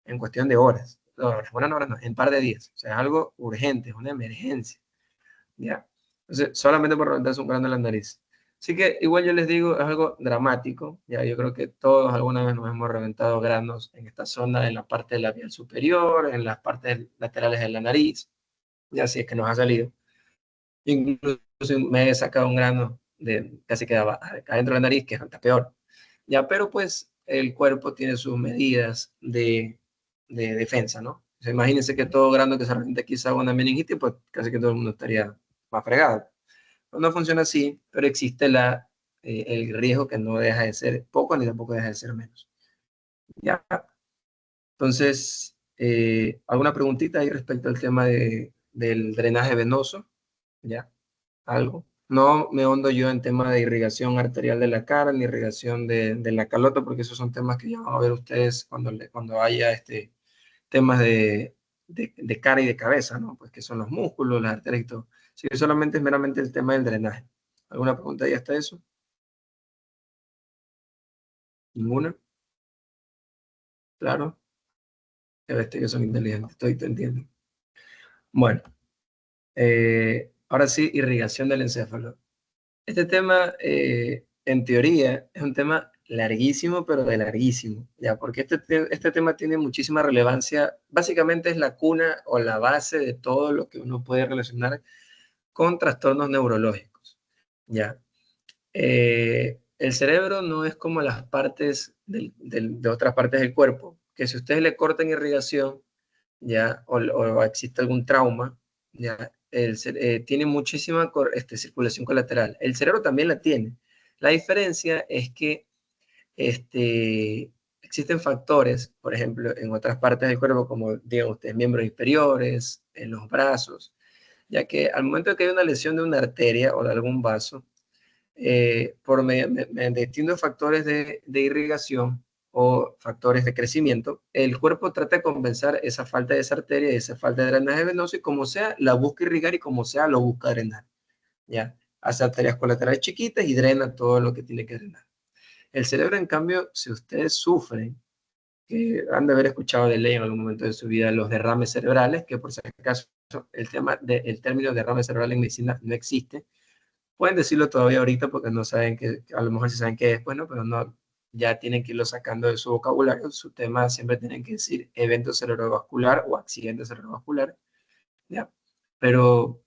en cuestión de horas. No, bueno, horas no, en un par de días. O sea, es algo urgente, es una emergencia. ¿Ya? Entonces, solamente por reventarse un grano en la nariz. Así que igual yo les digo, es algo dramático, ya yo creo que todos alguna vez nos hemos reventado granos en esta zona, en la parte de la labial superior, en las partes laterales de la nariz, ya si es que nos ha salido. Incluso me he sacado un grano de casi quedaba adentro de la nariz, que es hasta peor. Ya, pero pues el cuerpo tiene sus medidas de defensa, ¿no? O sea, imagínense que todo grano que se revienta quizá una meningitis, pues casi que todo el mundo estaría más fregado. No funciona así, pero existe el riesgo que no deja de ser poco ni tampoco deja de ser menos. ¿Ya? Entonces, ¿alguna preguntita ahí respecto al tema del drenaje venoso? ¿Ya? ¿Algo? No me hondo yo en tema de irrigación arterial de la cara ni irrigación de la calota, porque esos son temas que ya van a ver ustedes cuando haya temas de cara y de cabeza, ¿no? Pues que son los músculos, las arterias y todo. Así que solamente es meramente el tema del drenaje. ¿Alguna pregunta ahí hasta eso? ¿Ninguna? Claro. Ya ves que son inteligentes, estoy te entiendo. Bueno, ahora sí, irrigación del encéfalo. Este tema, en teoría, es un tema larguísimo, pero de larguísimo, ¿ya? Porque este tema tiene muchísima relevancia. Básicamente es la cuna o la base de todo lo que uno puede relacionar con trastornos neurológicos, ¿ya? El cerebro no es como las partes de otras partes del cuerpo, que si ustedes le cortan irrigación, ¿ya? O existe algún trauma, ¿ya? Tiene muchísima circulación colateral. El cerebro también la tiene. La diferencia es que existen factores, por ejemplo, en otras partes del cuerpo, como digan ustedes, miembros inferiores, en los brazos, ya que al momento de que hay una lesión de una arteria o de algún vaso, por mediante distintos factores de irrigación o factores de crecimiento, el cuerpo trata de compensar esa falta de esa arteria y esa falta de drenaje venoso y como sea, la busca irrigar y como sea, lo busca drenar. ¿Ya? Hace arterias colaterales chiquitas y drena todo lo que tiene que drenar. El cerebro, en cambio, si ustedes sufren, que han de haber escuchado de ley en algún momento de su vida los derrames cerebrales, que por si acaso el término derrame cerebral en medicina no existe, pueden decirlo todavía ahorita porque no saben que, a lo mejor sí saben qué es, bueno, pero no, ya tienen que irlo sacando de su vocabulario. Su tema siempre tienen que decir evento cerebrovascular o accidente cerebrovascular, ¿ya? Pero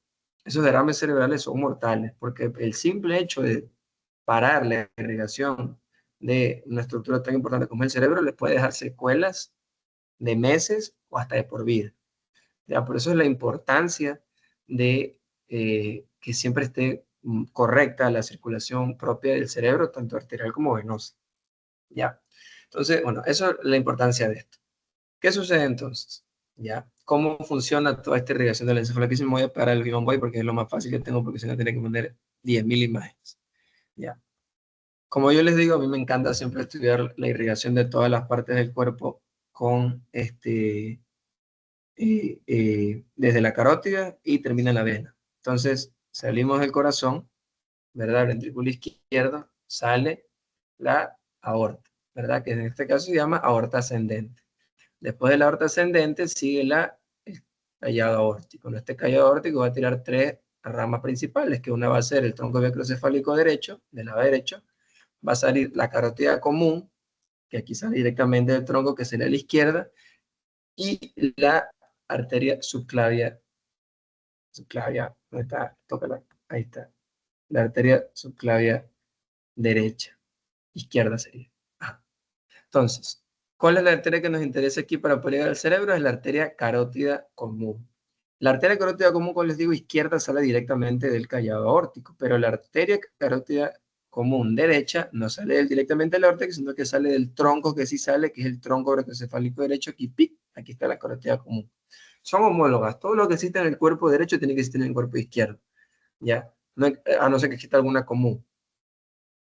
esos derrames cerebrales son mortales porque el simple hecho de parar la irrigación de una estructura tan importante como el cerebro les puede dejar secuelas de meses o hasta de por vida. ¿Ya? Por eso es la importancia de que siempre esté correcta la circulación propia del cerebro, tanto arterial como venosa. ¿Ya? Entonces, bueno, eso es la importancia de esto. ¿Qué sucede entonces? ¿Ya? ¿Cómo funciona toda esta irrigación del encéfalo? Aquí sí me voy a parar el guión voy porque es lo más fácil que tengo porque si no tiene que poner 10.000 imágenes. ¿Ya? Como yo les digo, a mí me encanta siempre estudiar la irrigación de todas las partes del cuerpo con desde la carótida y termina en la vena. Entonces, salimos del corazón, ¿verdad? Ventrículo izquierdo, sale la aorta, ¿verdad? Que en este caso se llama aorta ascendente. Después de la aorta ascendente sigue el callado aórtico. En este callado aórtico va a tirar tres ramas principales, que una va a ser el tronco microcefálico derecho, del lado derecho, va a salir la carótida común, que aquí sale directamente del tronco, que sería la izquierda, y la arteria subclavia, ¿dónde está? Tócala, ahí está, la arteria subclavia derecha. Izquierda sería. Ah. Entonces, ¿cuál es la arteria que nos interesa aquí para poder llegar al cerebro? Es la arteria carótida común. La arteria carótida común, como les digo, izquierda sale directamente del callado aórtico, pero la arteria carótida común derecha no sale directamente del aórtico, sino que sale del tronco que sí sale, que es el tronco brachiocefálico derecho. Aquí, ¡pic! Aquí está la carótida común. Son homólogas. Todo lo que existe en el cuerpo derecho tiene que existir en el cuerpo izquierdo. ¿Ya? No, a no ser que exista alguna común,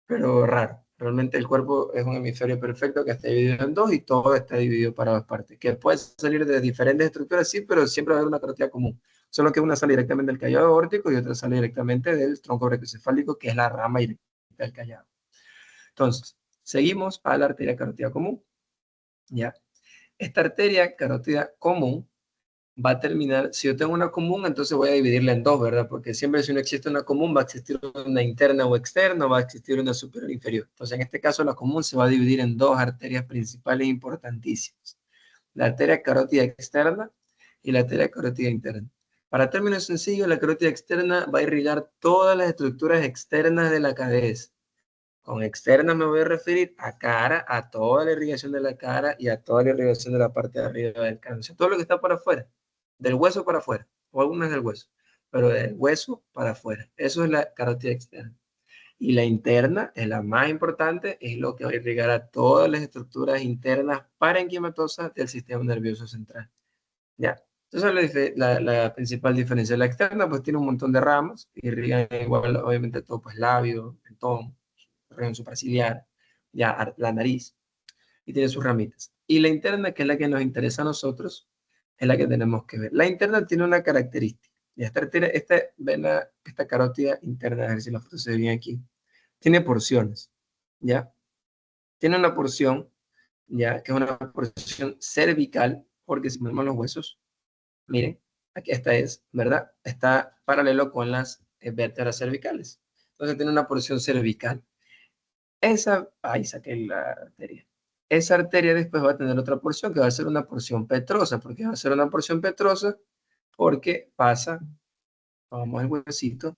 pero raro. Realmente el cuerpo es un hemisferio perfecto que está dividido en dos y todo está dividido para dos partes. Que puede salir de diferentes estructuras, sí, pero siempre va a haber una carótida común. Solo que una sale directamente del callado aórtico y otra sale directamente del tronco brachiocefálico, que es la rama directa del callado. Entonces, seguimos a la arteria carótida común. ¿Ya? Esta arteria carótida común va a terminar, si yo tengo una común, entonces voy a dividirla en dos, ¿verdad? Porque siempre si no existe una común, va a existir una interna o externa, va a existir una superior o inferior. Entonces, en este caso, la común se va a dividir en dos arterias principales importantísimas. La arteria carótida externa y la arteria carótida interna. Para términos sencillos, la carótida externa va a irrigar todas las estructuras externas de la cabeza. Con externa me voy a referir a cara, a toda la irrigación de la cara y a toda la irrigación de la parte de arriba del cráneo. O sea, todo lo que está por afuera, del hueso para afuera, o algunas del hueso, pero del hueso para afuera. Eso es la carótida externa. Y la interna es la más importante, es lo que va a irrigar a todas las estructuras internas parenquimatosas del sistema nervioso central. ¿Ya? Entonces la principal diferencia de la externa, pues tiene un montón de ramas, irrigan igual, obviamente, todo, pues labio, mentón, región supraciliar, ya la nariz, y tiene sus ramitas. Y la interna, que es la que nos interesa a nosotros, es la que tenemos que ver. La interna tiene una característica. Y esta carótida interna, a ver si la foto se ve bien aquí, tiene porciones, ¿ya? Tiene una porción, ¿ya? Que es una porción cervical, porque si vemos los huesos, miren, aquí esta es, ¿verdad? Está paralelo con las vértebras cervicales. Entonces tiene una porción cervical. Ahí saqué la arteria. Esa arteria después va a tener otra porción que va a ser una porción petrosa. ¿Por qué va a ser una porción petrosa? Porque pasa, vamos al huesito,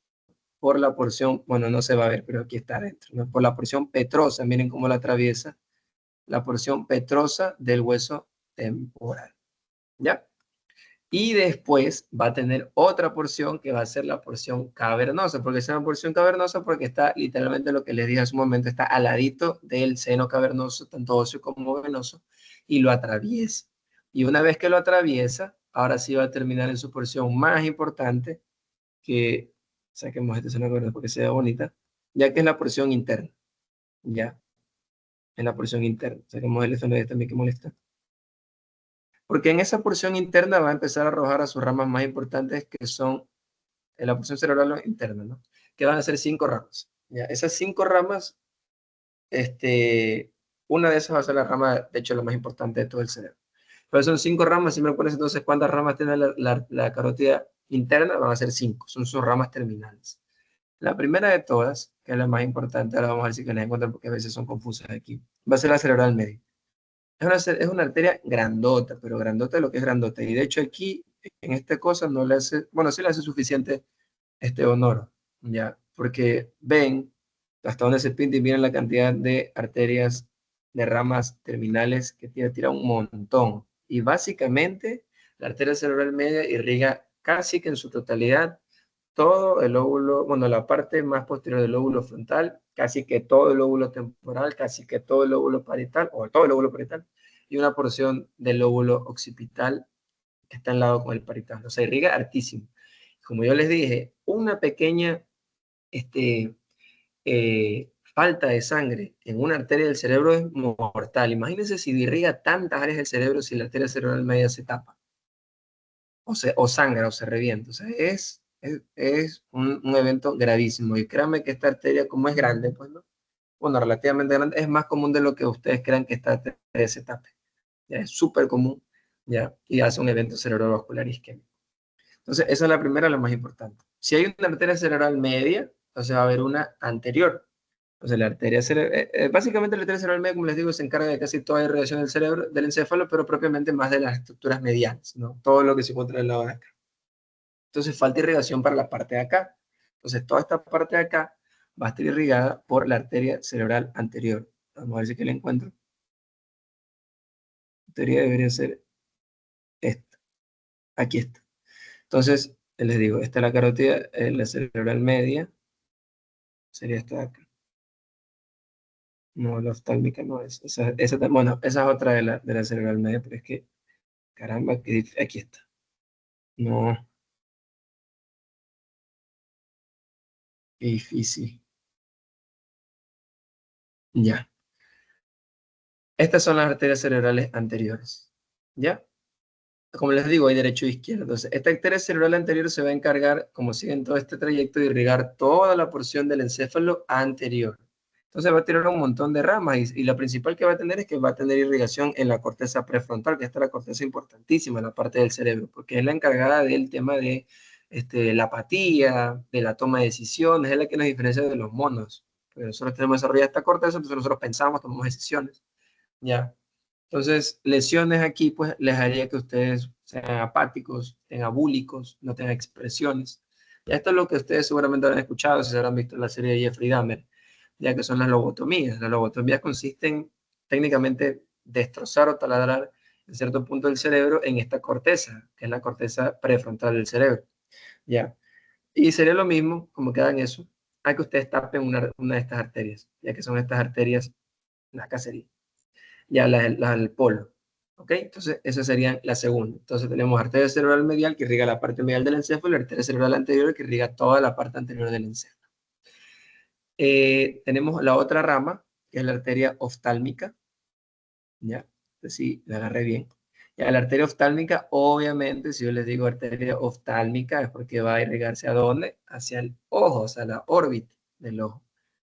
por la porción, bueno, no se va a ver, pero aquí está adentro, ¿no? Por la porción petrosa, miren cómo la atraviesa, la porción petrosa del hueso temporal. ¿Ya? Y después va a tener otra porción que va a ser la porción cavernosa. ¿Por qué se llama porción cavernosa? Porque está literalmente lo que les dije hace un momento, está al ladito del seno cavernoso, tanto óseo como venoso, y lo atraviesa. Y una vez que lo atraviesa, ahora sí va a terminar en su porción más importante, que saquemos este seno cavernoso porque sea bonita, ya que es la porción interna. Ya, en la porción interna. Saquemos el seno de también que molesta. Porque en esa porción interna va a empezar a arrojar a sus ramas más importantes, que son en la porción cerebral interna, ¿no? Que van a ser 5 ramas. ¿Ya? Esas 5 ramas, una de esas va a ser la rama, de hecho, la más importante de todo el cerebro. Pero son 5 ramas, si me pones entonces cuántas ramas tiene la carótida interna, van a ser 5, son sus ramas terminales. La primera de todas, que es la más importante, ahora vamos a ver si las encuentran porque a veces son confusas aquí, va a ser la cerebral media. Es una arteria grandota, pero grandota de lo que es grandota. Y de hecho aquí, en esta cosa, no le hace, bueno, sí le hace suficiente honor, ¿ya? Porque ven hasta dónde se pinta y miren la cantidad de arterias, de ramas terminales que tira un montón. Y básicamente, la arteria cerebral media irriga casi que en su totalidad todo el lóbulo, bueno, la parte más posterior del lóbulo frontal, casi que todo el lóbulo temporal, casi que todo el lóbulo parietal, o todo el lóbulo parietal, y una porción del lóbulo occipital que está al lado con el parietal. O sea, irriga hartísimo. Como yo les dije, una pequeña falta de sangre en una arteria del cerebro es mortal. Imagínense si irriga tantas áreas del cerebro si la arteria cerebral media se tapa, o sangra, o se revienta. O sea, es un evento gravísimo. Y créanme que esta arteria, como es grande, pues, ¿no? Bueno, relativamente grande, es más común de lo que ustedes crean que esta arteria se tape. Ya es súper común, ya, y hace un evento cerebrovascular isquémico. Entonces, esa es la primera, la más importante. Si hay una arteria cerebral media, entonces va a haber una anterior. Entonces, básicamente la arteria cerebral media, como les digo, se encarga de casi toda la irrigación del cerebro, del encéfalo, pero propiamente más de las estructuras medianas, ¿no? Todo lo que se encuentra del lado de acá. Entonces, falta irrigación para la parte de acá. Entonces, toda esta parte de acá va a estar irrigada por la arteria cerebral anterior. Vamos a ver si que la encuentro. En teoría debería ser esta. Aquí está. Entonces, les digo, esta es la carótida, la cerebral media. Sería esta de acá. No, la oftálmica no es. Bueno, esa es otra de la cerebral media, pero es que, caramba, aquí está. No, qué difícil. Ya. Estas son las arterias cerebrales anteriores. ¿Ya? Como les digo, hay derecho e izquierdo. Entonces, esta arteria cerebral anterior se va a encargar, como siguen todo este trayecto, de irrigar toda la porción del encéfalo anterior. Entonces va a tener un montón de ramas y la principal que va a tener es que va a tener irrigación en la corteza prefrontal, que esta es la corteza importantísima, la parte del cerebro, porque es la encargada del tema de la apatía, de la toma de decisiones, es la que nos diferencia de los monos. Porque nosotros tenemos desarrollada esta corteza, entonces nosotros pensamos, tomamos decisiones. ¿Ya? Entonces, lesiones aquí, pues, les haría que ustedes sean apáticos, sean abúlicos, no tengan expresiones. Y esto es lo que ustedes seguramente habrán escuchado si se habrán visto la serie de Jeffrey Dahmer, ya que son las lobotomías. Las lobotomías consisten técnicamente destrozar o taladrar en cierto punto del cerebro en esta corteza, que es la corteza prefrontal del cerebro. ¿Ya? Y sería lo mismo, como queda en eso, a que ustedes tapen una de estas arterias, ya que son estas arterias, las cacerías ya la del polo. ¿Ok? Entonces, esa sería la segunda. Entonces, tenemos arteria cerebral medial que irriga la parte medial del encéfalo y arteria cerebral anterior que irriga toda la parte anterior del encéfalo. Tenemos la otra rama, que es la arteria oftálmica. ¿Ya? Entonces, sí, la agarré bien. Ya, la arteria oftálmica, obviamente, si yo les digo arteria oftálmica, es porque va a irrigarse ¿a dónde? Hacia el ojo, o sea, la órbita del ojo.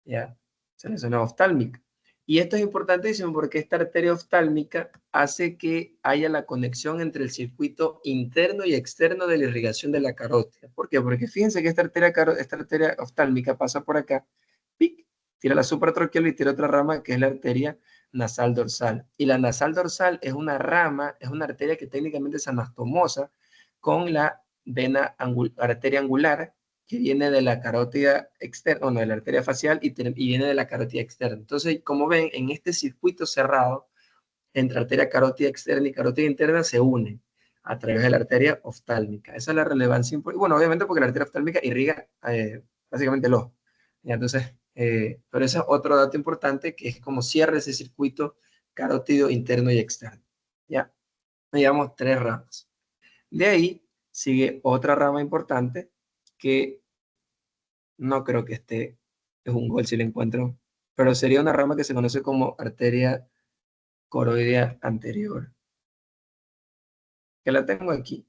¿Ya? O sea, es una oftálmica. Y esto es importantísimo porque esta arteria oftálmica hace que haya la conexión entre el circuito interno y externo de la irrigación de la carótida. ¿Por qué? Porque fíjense que esta arteria oftálmica pasa por acá, ¡pic! Tira la supratroqueal y tira otra rama que es la arteria nasal dorsal. Y la nasal dorsal es una rama, es una arteria que técnicamente es anastomosa con la arteria angular que viene de la carótida externa, bueno, de la arteria facial y viene de la carótida externa. Entonces, como ven, en este circuito cerrado entre arteria carótida externa y carótida interna se unen a través de la arteria oftálmica. Esa es la relevancia importante. Bueno, obviamente porque la arteria oftálmica irriga básicamente el ojo. ¿Ya? Entonces, pero ese es otro dato importante que es como cierra ese circuito carótido interno y externo. ¿Ya? Llevamos 3 ramas. De ahí sigue otra rama importante que no creo que esté, es un gol si lo encuentro, pero sería una rama que se conoce como arteria coroidea anterior, que la tengo aquí.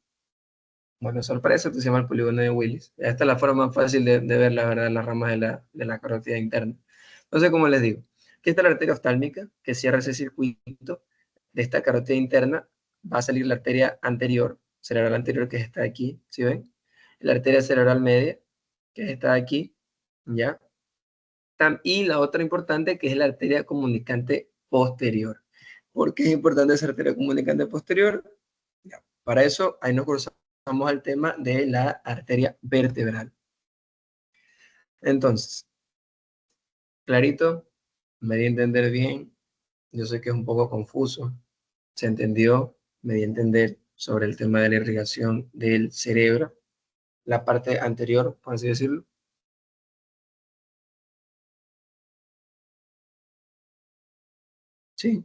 Bueno, sorpresa, esto se llama el polígono de Willis. Esta es la forma más fácil de ver, la verdad, las ramas de la carótida interna. Entonces, como les digo, aquí está la arteria oftálmica, que cierra ese circuito de esta carótida interna. Va a salir la arteria anterior, cerebral anterior, que está aquí, ¿sí ven? La arteria cerebral media, que está aquí, ¿ya? Y la otra importante, que es la arteria comunicante posterior. ¿Por qué es importante esa arteria comunicante posterior? Ya, para eso, ahí nos cruzamos al tema de la arteria vertebral. Entonces, clarito, me di a entender bien. Yo sé que es un poco confuso. Se entendió, me di a entender sobre el tema de la irrigación del cerebro, la parte anterior, por así decirlo. Sí,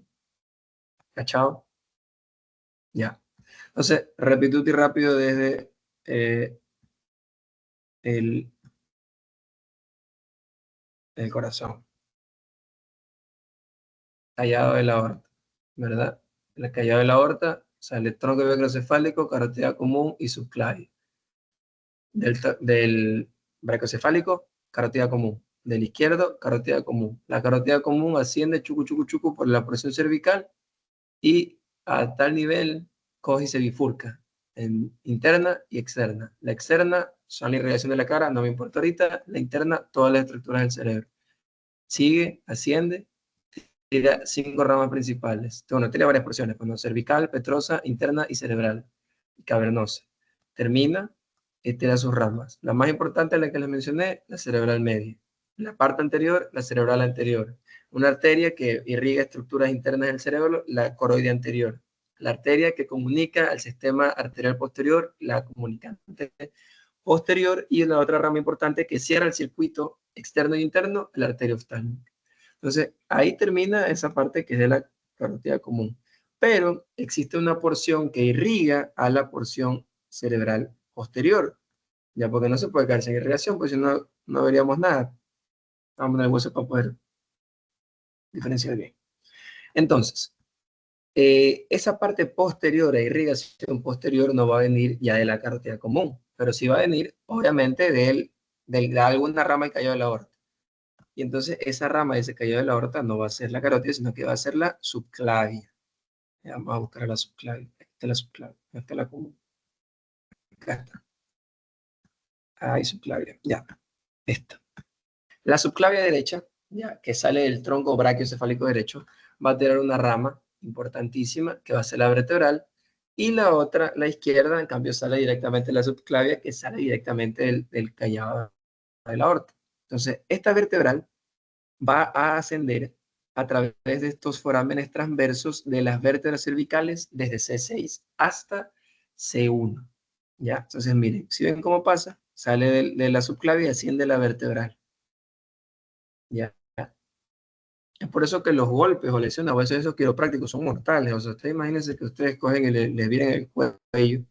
¿cachao? Ya. Entonces, repito y rápido desde el corazón, callado de la aorta, ¿verdad? El callado de la aorta sale tronco brachiocefálico, carótida común y subclavia. Del brachiocefálico, carótida común. Del izquierdo, carótida común. La carótida común asciende chucu, chucu, chucu por la porción cervical y a tal nivel coge y se bifurca en interna y externa. La externa son la irrigación de la cara, no me importa ahorita. La interna, todas las estructuras del cerebro. Sigue, asciende, tira 5 ramas principales. Bueno, tiene varias porciones, bueno, cervical, petrosa, interna y cerebral, y cavernosa. Termina y tira sus ramas. La más importante es la que les mencioné, la cerebral media. La parte anterior, la cerebral anterior. Una arteria que irriga estructuras internas del cerebro, la coroide anterior. La arteria que comunica al sistema arterial posterior, la comunicante posterior, y la otra rama importante que cierra el circuito externo e interno, la arteria oftálmica. Entonces, ahí termina esa parte que es de la carótida común. Pero existe una porción que irriga a la porción cerebral posterior, ya porque no se puede quedar sin irrigación, pues si no, no veríamos nada. Vamos a poner el hueso para poder diferenciar bien. Entonces, esa parte posterior, la irrigación posterior, no va a venir ya de la carótida común, pero sí va a venir, obviamente, de alguna rama que cayó de la aorta. Y entonces esa rama de ese cayó de la aorta no va a ser la carótida, sino que va a ser la subclavia. Ya, vamos a buscar a la subclavia. Esta es la subclavia, esta es la común. Acá está. Ahí, subclavia, ya. Esta. La subclavia derecha, ya, que sale del tronco brachiocefálico derecho, va a tener una rama importantísima, que va a ser la vertebral, y la otra, la izquierda, en cambio, sale directamente de la subclavia, que sale directamente del callado de la aorta. Entonces, esta vertebral va a ascender a través de estos forámenes transversos de las vértebras cervicales desde C6 hasta C1. ¿Ya? Entonces, miren, si ven cómo pasa, sale de la subclavia y asciende la vertebral. ¿Ya? Es por eso que los golpes o lesiones, a veces esos quiroprácticos son mortales. O sea, ustedes imagínense que ustedes cogen y les vienen el cuello,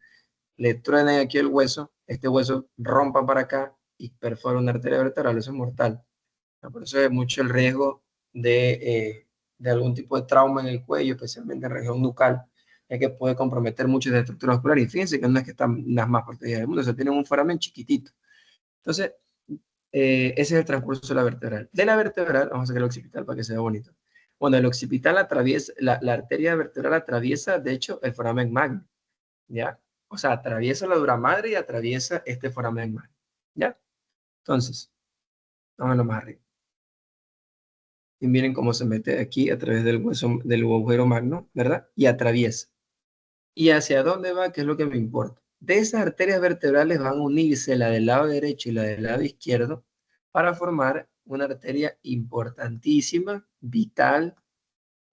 le truenan aquí el hueso, este hueso rompa para acá y perfora una arteria vertebral, eso es mortal. Por eso es mucho el riesgo de algún tipo de trauma en el cuello, especialmente en la región nucal, ya que puede comprometer muchas de las estructuras musculares. Y fíjense que no es que están las más protegidas del mundo, o sea, tienen un foramen chiquitito. Entonces, ese es el transcurso de la vertebral. De la vertebral, vamos a sacar el occipital para que se vea bonito. Bueno, el occipital atraviesa, la arteria vertebral atraviesa, de hecho, el foramen magno, ¿ya? O sea, atraviesa la dura madre y atraviesa este foramen magno, ¿ya? Entonces, vamos a lo más arriba. Y miren cómo se mete aquí a través del hueso, del agujero magno, ¿verdad? Y atraviesa. ¿Y hacia dónde va? ¿Qué es lo que me importa? De esas arterias vertebrales van a unirse la del lado derecho y la del lado izquierdo para formar una arteria importantísima, vital.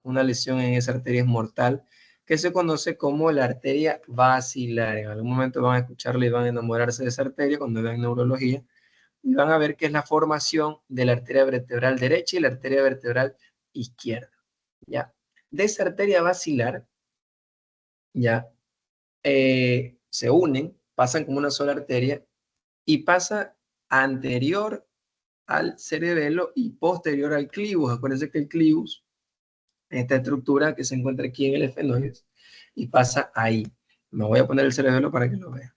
Una lesión en esa arteria es mortal, que se conoce como la arteria basilar. En algún momento van a escucharla y van a enamorarse de esa arteria cuando vean neurología. Y van a ver que es la formación de la arteria vertebral derecha y la arteria vertebral izquierda. ¿Ya? De esa arteria basilar, ya, se unen, pasan como una sola arteria y pasa anterior al cerebelo y posterior al clivus. Acuérdense que el clivus, esta estructura que se encuentra aquí en el efenoides, y pasa ahí. Me voy a poner el cerebelo para que lo vean.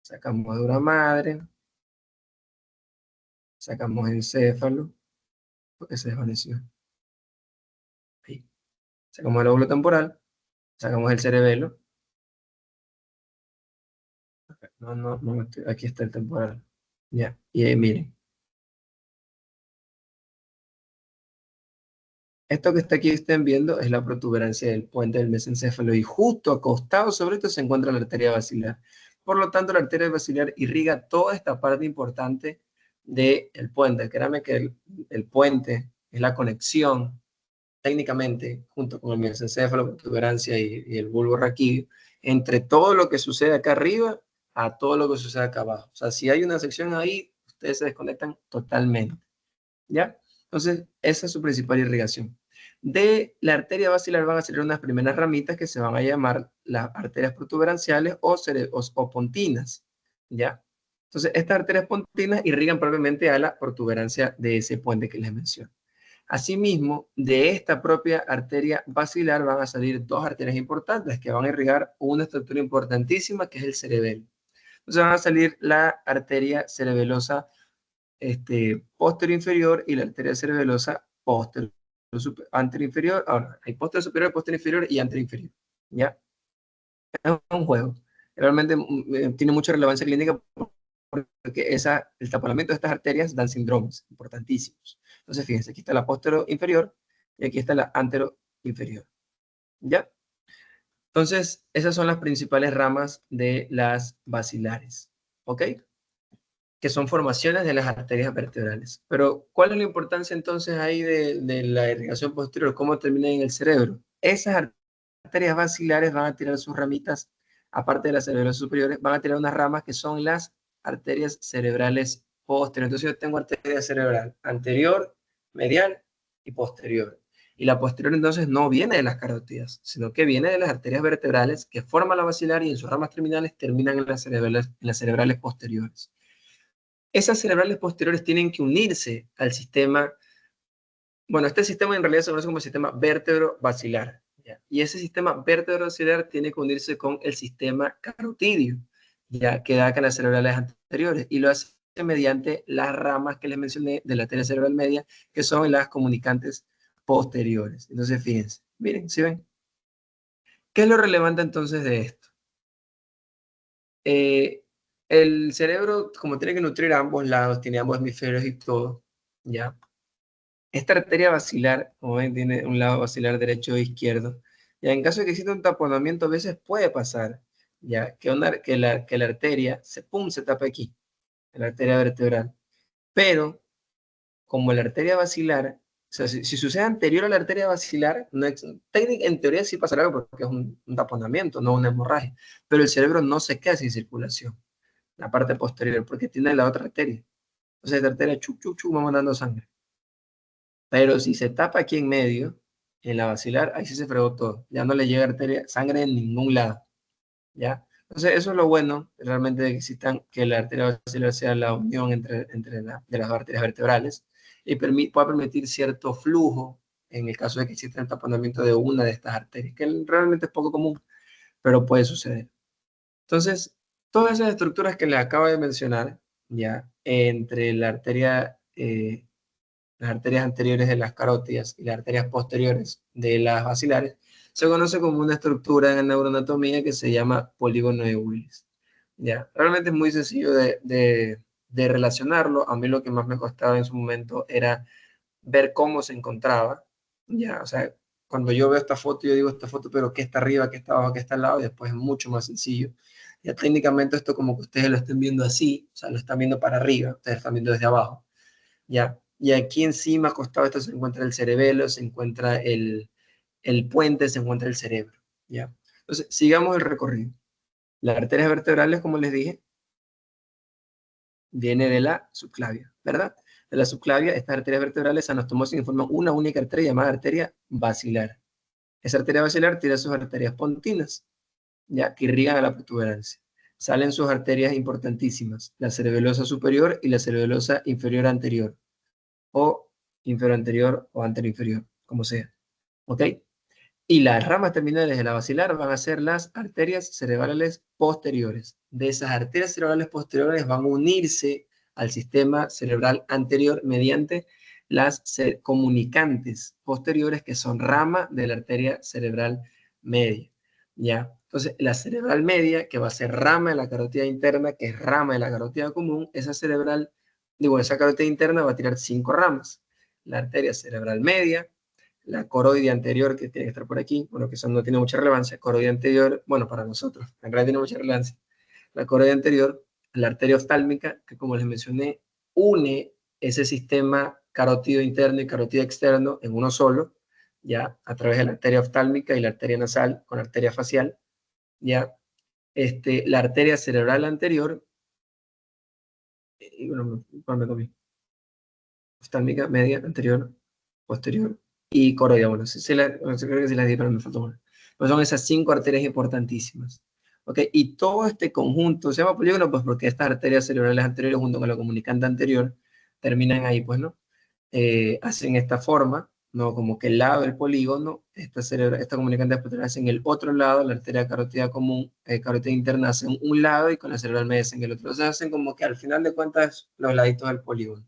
Sacamos dura madre, sacamos encéfalo, porque se desvaneció. Ahí. Sacamos el óvulo temporal, sacamos el cerebelo. No, aquí está el temporal. Ya, y ahí miren. Esto que está aquí, estén viendo, es la protuberancia del puente del mesencéfalo y justo acostado sobre esto se encuentra la arteria basilar. Por lo tanto, la arteria basilar irriga toda esta parte importante del puente. Créanme que el puente es la conexión técnicamente, junto con el mesencéfalo, protuberancia y el bulbo raquídeo, entre todo lo que sucede acá arriba a todo lo que sucede acá abajo. O sea, si hay una sección ahí, ustedes se desconectan totalmente. ¿Ya? Entonces, esa es su principal irrigación. De la arteria basilar van a salir unas primeras ramitas que se van a llamar las arterias protuberanciales o pontinas. ¿Ya? Entonces, estas arterias pontinas irrigan propiamente a la protuberancia de ese puente que les menciono. Asimismo, de esta propia arteria basilar van a salir dos arterias importantes que van a irrigar una estructura importantísima que es el cerebelo. Entonces van a salir la arteria cerebelosa posterior inferior y la arteria cerebelosa posterior anterior inferior. Ahora, hay posterior superior, posterior inferior y anterior inferior. ¿Ya? Es un juego. Realmente tiene mucha relevancia clínica porque el taponamiento de estas arterias dan síndromes importantísimos. Entonces, fíjense, aquí está la posterior inferior y aquí está la anterior inferior. ¿Ya? Entonces, esas son las principales ramas de las basilares. ¿Ok? que son formaciones de las arterias vertebrales. Pero, ¿cuál es la importancia entonces ahí de la irrigación posterior? ¿Cómo termina en el cerebro? Esas arterias basilares van a tirar sus ramitas, aparte de las cerebrales superiores, van a tirar unas ramas que son las arterias cerebrales posteriores. Entonces yo tengo arteria cerebral anterior, medial y posterior. Y la posterior entonces no viene de las carótidas, sino que viene de las arterias vertebrales que forman la basilar y en sus ramas terminales terminan en las cerebrales posteriores. Esas cerebrales posteriores tienen que unirse al sistema. Bueno, este sistema en realidad se conoce como el sistema vértebro-basilar, ¿ya? Y ese sistema vértebro-basilar tiene que unirse con el sistema carotidio, ya que da con las cerebrales anteriores, y lo hace mediante las ramas que les mencioné de la arteria cerebral media, que son las comunicantes posteriores. Entonces, fíjense, miren, ¿sí ven? ¿Qué es lo relevante entonces de esto? El cerebro, como tiene que nutrir a ambos lados, tiene ambos hemisferios y todo, ¿ya? Esta arteria basilar, como ven, tiene un lado basilar derecho e izquierdo. Ya en caso de que exista un taponamiento, a veces puede pasar, ya que la arteria se tapa aquí, en la arteria vertebral. Pero, como la arteria basilar, o sea, si sucede anterior a la arteria basilar, en teoría sí pasará algo porque es un taponamiento, no una hemorragia. Pero el cerebro no se queda sin circulación, la parte posterior, porque tiene la otra arteria. Entonces, esta arteria, chuc, chuc, chuc, va mandando sangre. Pero si se tapa aquí en medio, en la basilar, ahí sí se fregó todo. Ya no le llega arteria, sangre en ningún lado. ¿Ya? Entonces, eso es lo bueno, realmente, de que existan, que la arteria basilar sea la unión de las arterias vertebrales y pueda permitir cierto flujo en el caso de que exista el taponamiento de una de estas arterias, que realmente es poco común, pero puede suceder. Entonces, todas esas estructuras que les acabo de mencionar, ya, entre las arterias anteriores de las carótidas y las arterias posteriores de las basilares, se conoce como una estructura en la neuroanatomía que se llama polígono de Willis. ¿Ya? Realmente es muy sencillo de relacionarlo. A mí lo que más me costaba en su momento era ver cómo se encontraba. ¿Ya? O sea, cuando yo veo esta foto, yo digo esta foto, pero ¿qué está arriba, qué está abajo, qué está al lado? Y después es mucho más sencillo. Ya técnicamente esto como que ustedes lo estén viendo así, o sea, lo están viendo para arriba, ustedes lo están viendo desde abajo. ¿Ya? Y aquí encima, acostado esto, se encuentra el cerebelo, se encuentra el puente, se encuentra el cerebro, ¿ya? Entonces, sigamos el recorrido. Las arterias vertebrales, como les dije, viene de la subclavia, ¿verdad? De la subclavia, estas arterias vertebrales anastomosis forman una única arteria llamada arteria basilar. Esa arteria basilar tira sus arterias pontinas, ¿ya? Que irrigan a la protuberancia. Salen sus arterias importantísimas, la cerebelosa superior y la cerebelosa inferior anterior, o inferior anterior o anterior inferior, como sea. ¿Ok? Y las ramas terminales de la basilar van a ser las arterias cerebrales posteriores. De esas arterias cerebrales posteriores van a unirse al sistema cerebral anterior mediante las comunicantes posteriores, que son rama de la arteria cerebral media. ¿Ya? Entonces, la cerebral media, que va a ser rama de la carótida interna, que es rama de la carótida común, esa carótida interna va a tirar 5 ramas. La arteria cerebral media, la coroide anterior, que tiene que estar por aquí, bueno, que eso no tiene mucha relevancia, coroide anterior, bueno, para nosotros, en realidad tiene mucha relevancia. La coroide anterior, la arteria oftálmica, que como les mencioné, une ese sistema carótido interno y carótido externo en uno solo, ya, a través de la arteria oftálmica y la arteria nasal con la arteria facial, ya. La arteria cerebral anterior, bueno, me comí, oftálmica, media, anterior, posterior, y coroidea. Bueno, creo que sí las di, pero me faltó una. Pues son esas 5 arterias importantísimas. ¿Ok? Y todo este conjunto se llama polígono, pues porque estas arterias cerebrales anteriores junto con la comunicante anterior terminan ahí, pues, ¿no? Hacen esta forma, ¿no? Como que el lado del polígono, esta comunicante posterior hace en el otro lado, la arteria carótida común, carótida interna hace un lado y con la cerebral media en el otro. O sea, hacen como que al final de cuentas los laditos del polígono.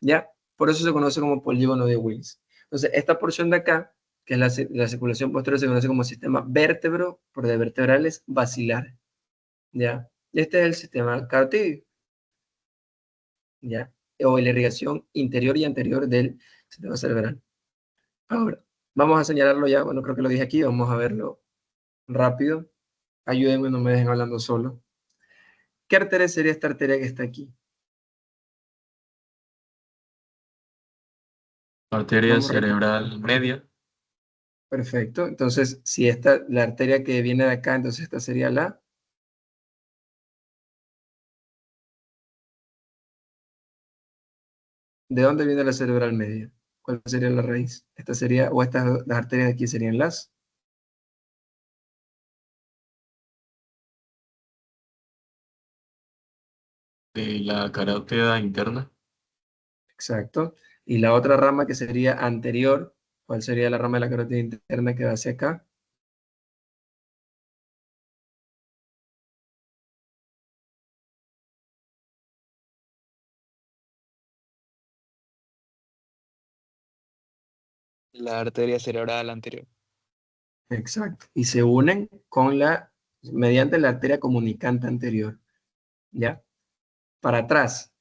¿Ya? Por eso se conoce como polígono de Willis. Entonces, esta porción de acá, que es la circulación posterior, se conoce como sistema vértebro, por de vertebrales, basilar. ¿Ya? Este es el sistema carotídeo. ¿Ya? O la irrigación interior y anterior del sistema cerebral. Ahora, vamos a señalarlo ya. Bueno, creo que lo dije aquí. Vamos a verlo rápido. Ayúdenme, no me dejen hablando solo. ¿Qué arteria sería esta arteria que está aquí? Arteria Vamos cerebral media. Perfecto. Entonces, si la arteria que viene de acá, entonces esta sería la... ¿De dónde viene la cerebral media? ¿Cuál sería la raíz? Esta sería, o las arterias de aquí serían las... De la carótida interna. Exacto. Y la otra rama que sería anterior, ¿cuál sería la rama de la carótida interna que va hacia acá? La arteria cerebral anterior. Exacto. Y se unen mediante la arteria comunicante anterior. ¿Ya? Para atrás.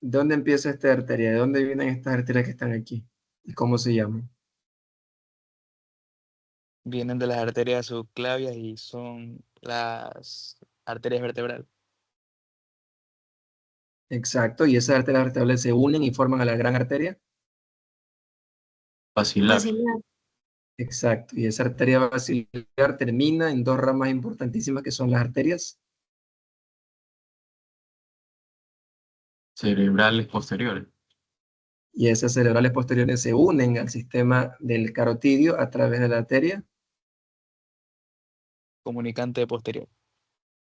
¿Dónde empieza esta arteria? ¿De dónde vienen estas arterias que están aquí? ¿Y cómo se llaman? Vienen de las arterias subclavias y son las arterias vertebrales. Exacto. Y esas arterias vertebrales se unen y forman a la gran arteria. Basilar. Basilar. Exacto. Y esa arteria basilar termina en dos ramas importantísimas que son las arterias Cerebrales posteriores. y esas cerebrales posteriores se unen al sistema del carotidio a través de la arteria. Comunicante posterior.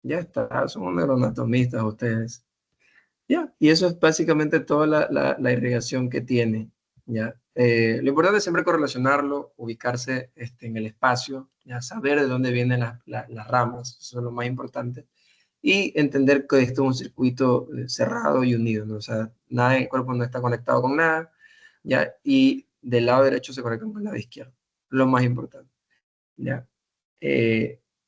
Ya está, son neuroanatomistas ustedes. Ya, y eso es básicamente toda la irrigación que tiene. ¿Ya? Lo importante es siempre correlacionarlo, ubicarse en el espacio, ya saber de dónde vienen las ramas, eso es lo más importante, y entender que esto es un circuito cerrado y unido, ¿no? O sea, nada en el cuerpo no está conectado con nada, ¿ya? Y del lado derecho se conecta con el lado izquierdo, lo más importante. ¿Ya?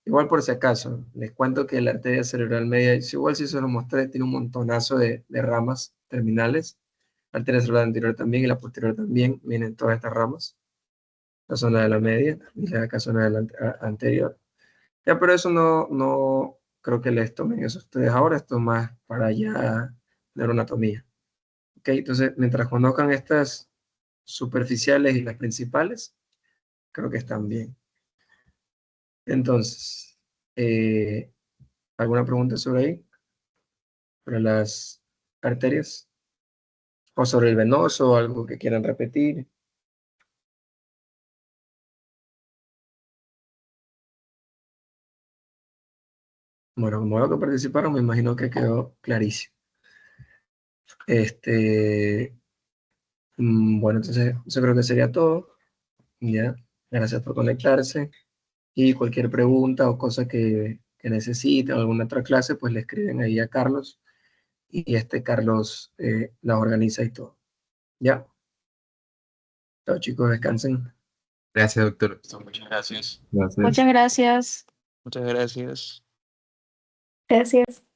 Igual por si acaso, les cuento que la arteria cerebral media, igual si se lo mostré, tiene un montonazo de ramas terminales. La arteria cerebral anterior también y la posterior también, vienen todas estas ramas. La zona de la media y la acá zona de la anterior. Ya, pero eso no creo que les tomen eso a ustedes ahora, esto es más para ya neuroanatomía. ¿Ok? Entonces, mientras conozcan estas superficiales y las principales, creo que están bien. Entonces, ¿alguna pregunta sobre ahí? ¿Sobre las arterias? ¿O sobre el venoso? ¿Algo que quieran repetir? Bueno, como veo que participaron, me imagino que quedó clarísimo. Bueno, entonces yo creo que sería todo. Ya, gracias por conectarse. Y cualquier pregunta o cosa que necesiten, alguna otra clase, pues le escriben ahí a Carlos. Y Carlos la organiza y todo. Ya. Chao chicos, descansen. Gracias, doctor. Muchas gracias. Gracias. Muchas gracias. Muchas gracias. Gracias.